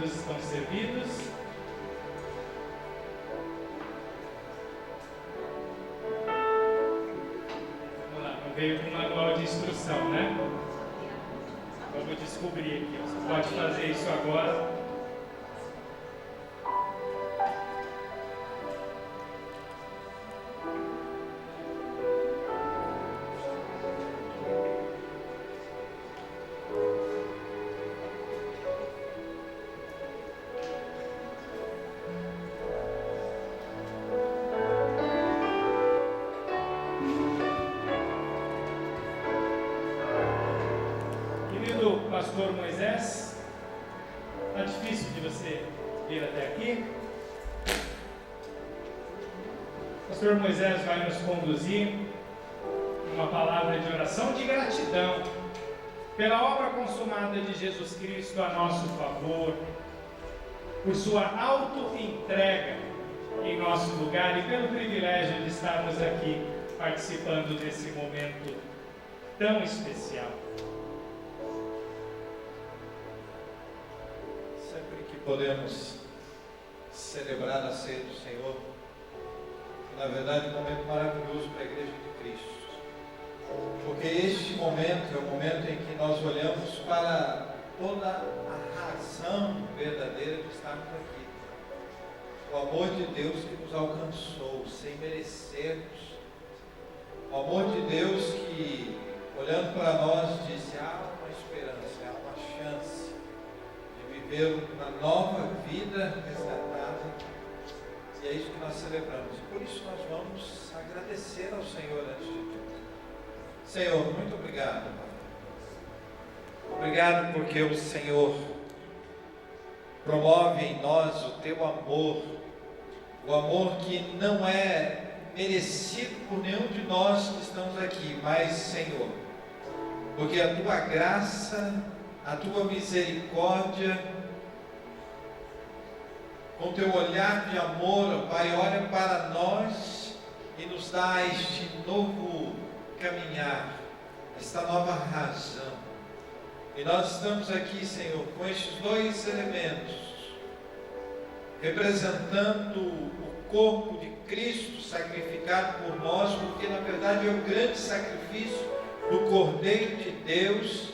todos estão servidos. Vamos lá, não veio com manual de instrução, né? Vamos descobrir aqui. Você pode fazer isso agora. Pastor Moisés, está difícil de você vir até aqui. Pastor Moisés vai nos conduzir uma palavra de oração de gratidão pela obra consumada de Jesus Cristo a nosso favor, por sua auto-entrega em nosso lugar e pelo privilégio de estarmos aqui participando desse momento tão especial. Podemos celebrar a ceia do Senhor, na verdade, um momento maravilhoso para a Igreja de Cristo, porque este momento é o momento em que nós olhamos para toda a razão verdadeira de estarmos aqui, o amor de Deus que nos alcançou sem merecermos, o amor de Deus que, olhando para nós, disse: há uma esperança, há uma chance viver uma nova vida resgatada, e é isso que nós celebramos. Por isso nós vamos agradecer ao Senhor antes de tudo. Senhor, muito obrigado, Pai. Obrigado porque o Senhor promove em nós o teu amor, o amor que não é merecido por nenhum de nós que estamos aqui, mas, Senhor, porque a tua graça, a tua misericórdia, com teu olhar de amor, Pai, olha para nós e nos dá este novo caminhar, esta nova razão. E nós estamos aqui, Senhor, com estes dois elementos, representando o corpo de Cristo sacrificado por nós, porque na verdade é o grande sacrifício do Cordeiro de Deus,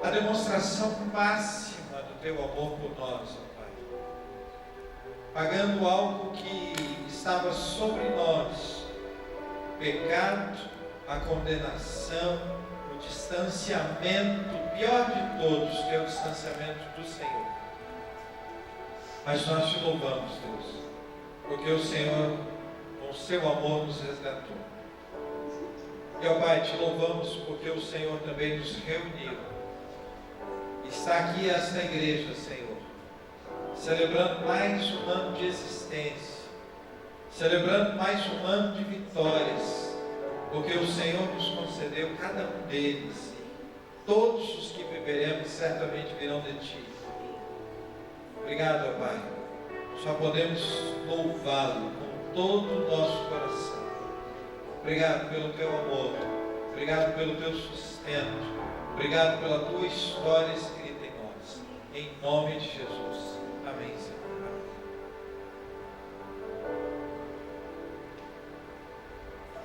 a demonstração máxima do teu amor por nós, ó Pai, pagando algo que estava sobre nós, o pecado, a condenação, o distanciamento, o pior de todos, que é o distanciamento do Senhor. Mas nós te louvamos, Deus, porque o Senhor, com o seu amor, nos resgatou. E, ó Pai, te louvamos porque o Senhor também nos reuniu. Está aqui esta igreja, Senhor, celebrando mais um ano de existência, celebrando mais um ano de vitórias, porque o Senhor nos concedeu cada um deles. Todos os que viveremos certamente virão de Ti. Obrigado, ó Pai. Só podemos louvá-lo com todo o nosso coração. Obrigado pelo Teu amor, obrigado pelo Teu sustento, obrigado pela Tua história escrita em nós. Em nome de Jesus. Amém, Senhor.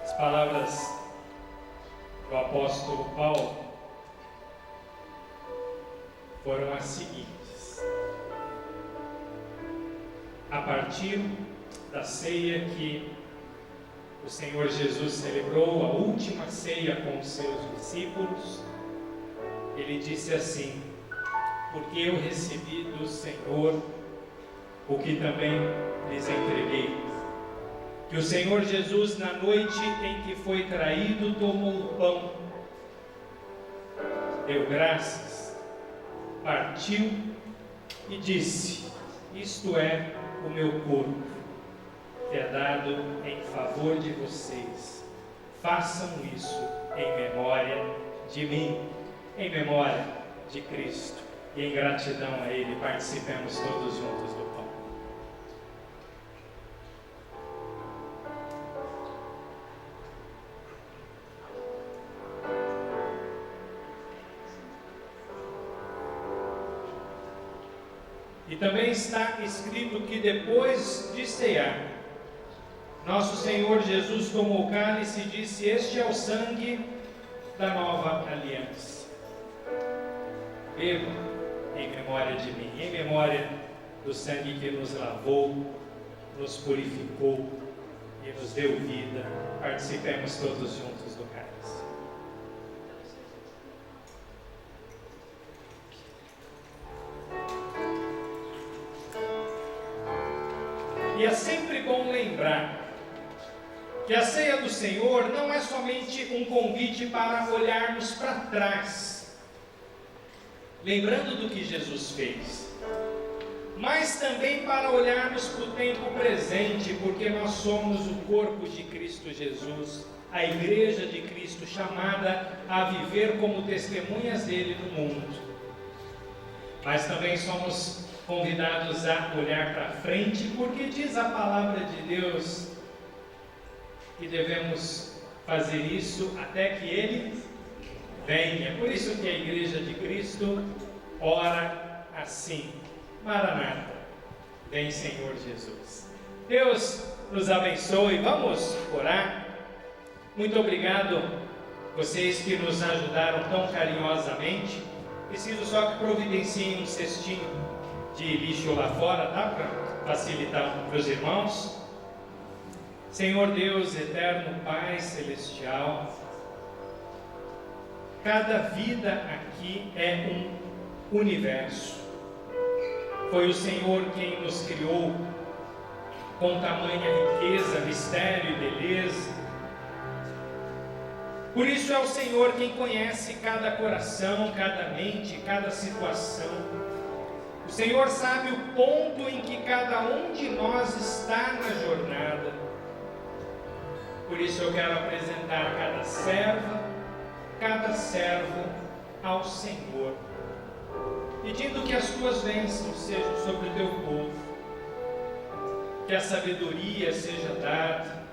As palavras do apóstolo Paulo foram as seguintes: a partir da ceia que o Senhor Jesus celebrou, a última ceia com os seus discípulos, ele disse assim: porque eu recebi do Senhor o que também lhes entreguei, que o Senhor Jesus, na noite em que foi traído, tomou o pão, deu graças, partiu e disse: isto é o meu corpo, que é dado em favor de vocês. Façam isso em memória de mim, em memória de Cristo. E em gratidão a Ele, participemos todos juntos do pão. E também está escrito que depois de cear, nosso Senhor Jesus tomou o cálice e disse: este é o sangue da nova aliança. Beba em memória de mim, em memória do sangue que nos lavou, nos purificou e nos deu vida. Participemos todos juntos do cálice. E é sempre bom lembrar que a ceia do Senhor não é somente um convite para olharmos para trás, lembrando do que Jesus fez, mas também para olharmos para o tempo presente, porque nós somos o corpo de Cristo Jesus, a igreja de Cristo, chamada a viver como testemunhas dele no mundo. Mas também somos convidados a olhar para frente, porque diz a palavra de Deus que devemos fazer isso até que ele venha. Por isso que a igreja de Cristo ora assim: Maranata, vem Senhor Jesus. Deus nos abençoe. Vamos orar. Muito obrigado vocês que nos ajudaram tão carinhosamente. Preciso só que providenciem um cestinho de lixo lá fora, tá? Para facilitar para os irmãos. Senhor Deus eterno, Pai celestial, cada vida aqui é um universo. Foi o Senhor quem nos criou com tamanha riqueza, mistério e beleza. Por isso é o Senhor quem conhece cada coração, cada mente, cada situação. O Senhor sabe o ponto em que cada um de nós está na jornada. Por isso eu quero apresentar cada serva, cada servo ao Senhor, pedindo que as tuas bênçãos sejam sobre o teu povo, que a sabedoria seja dada,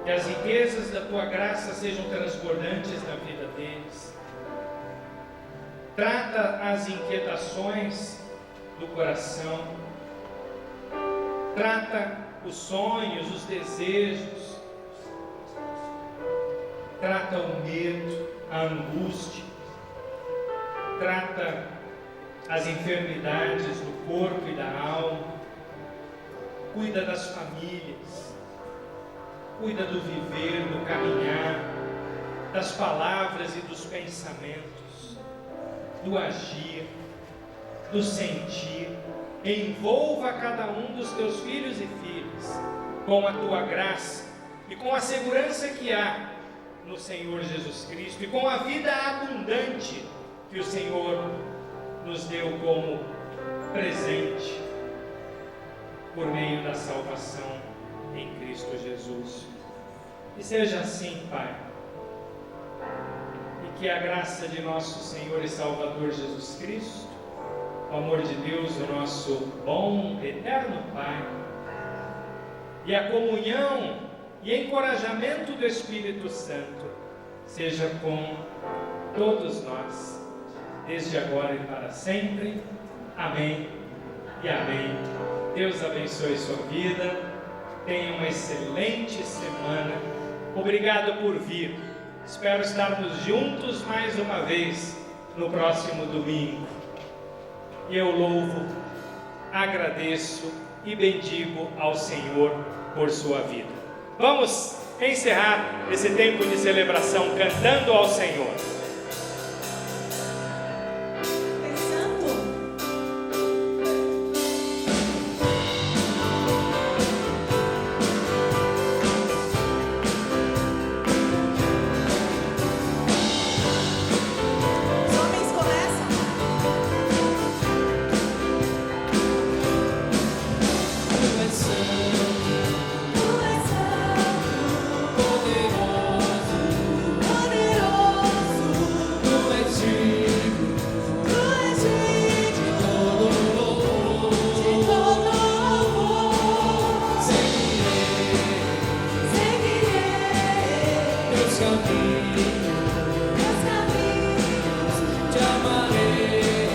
que as riquezas da tua graça sejam transbordantes na vida deles. Trata as inquietações do coração, trata os sonhos, os desejos, trata o medo, a angústia, trata as enfermidades do corpo e da alma, cuida das famílias, cuida do viver, do caminhar, das palavras e dos pensamentos, do agir, do sentir. Envolva cada um dos teus filhos e filhas com a tua graça e com a segurança que há no Senhor Jesus Cristo e com a vida abundante que o Senhor nos deu como presente por meio da salvação em Cristo Jesus. E seja assim, Pai, e que a graça de nosso Senhor e Salvador Jesus Cristo, o amor de Deus, o nosso bom, eterno Pai, e a comunhão e encorajamento do Espírito Santo seja com todos nós, desde agora e para sempre. Amém e amém. Deus abençoe sua vida. Tenha uma excelente semana. Obrigado por vir. Espero estarmos juntos mais uma vez no próximo domingo. E eu louvo, agradeço e bendigo ao Senhor por sua vida. Vamos encerrar esse tempo de celebração cantando ao Senhor. Te amaré,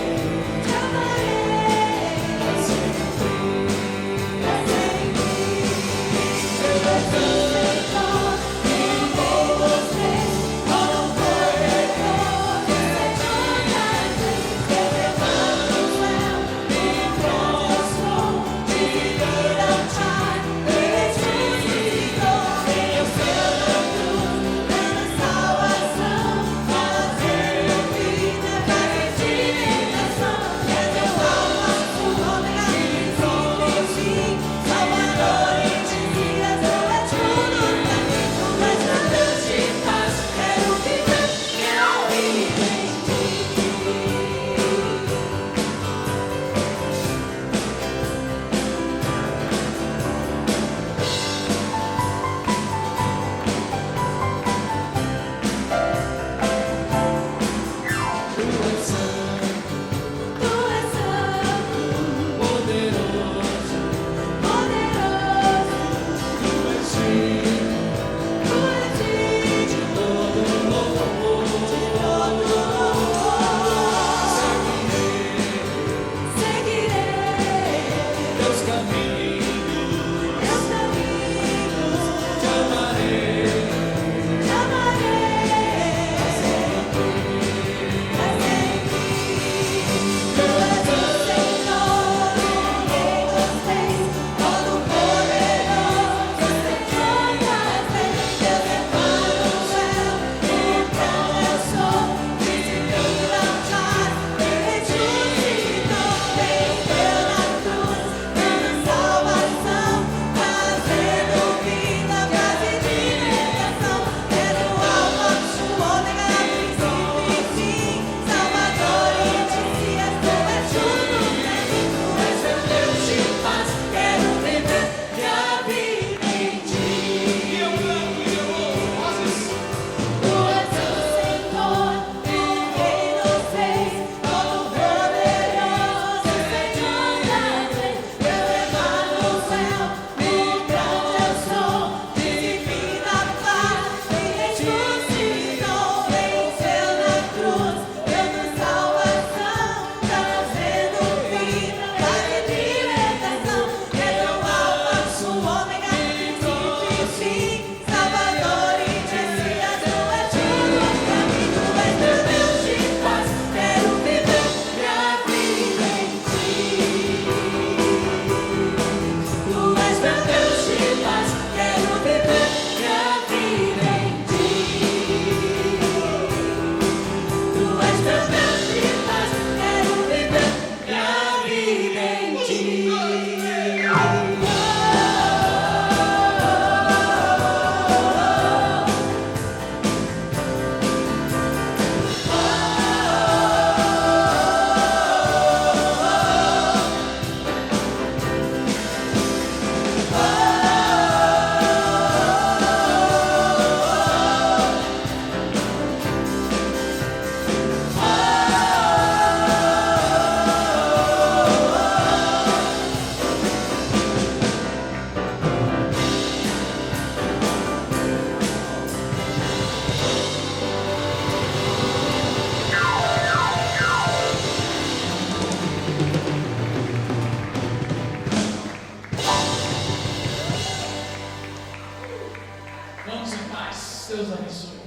Vamos em paz. Deus abençoe.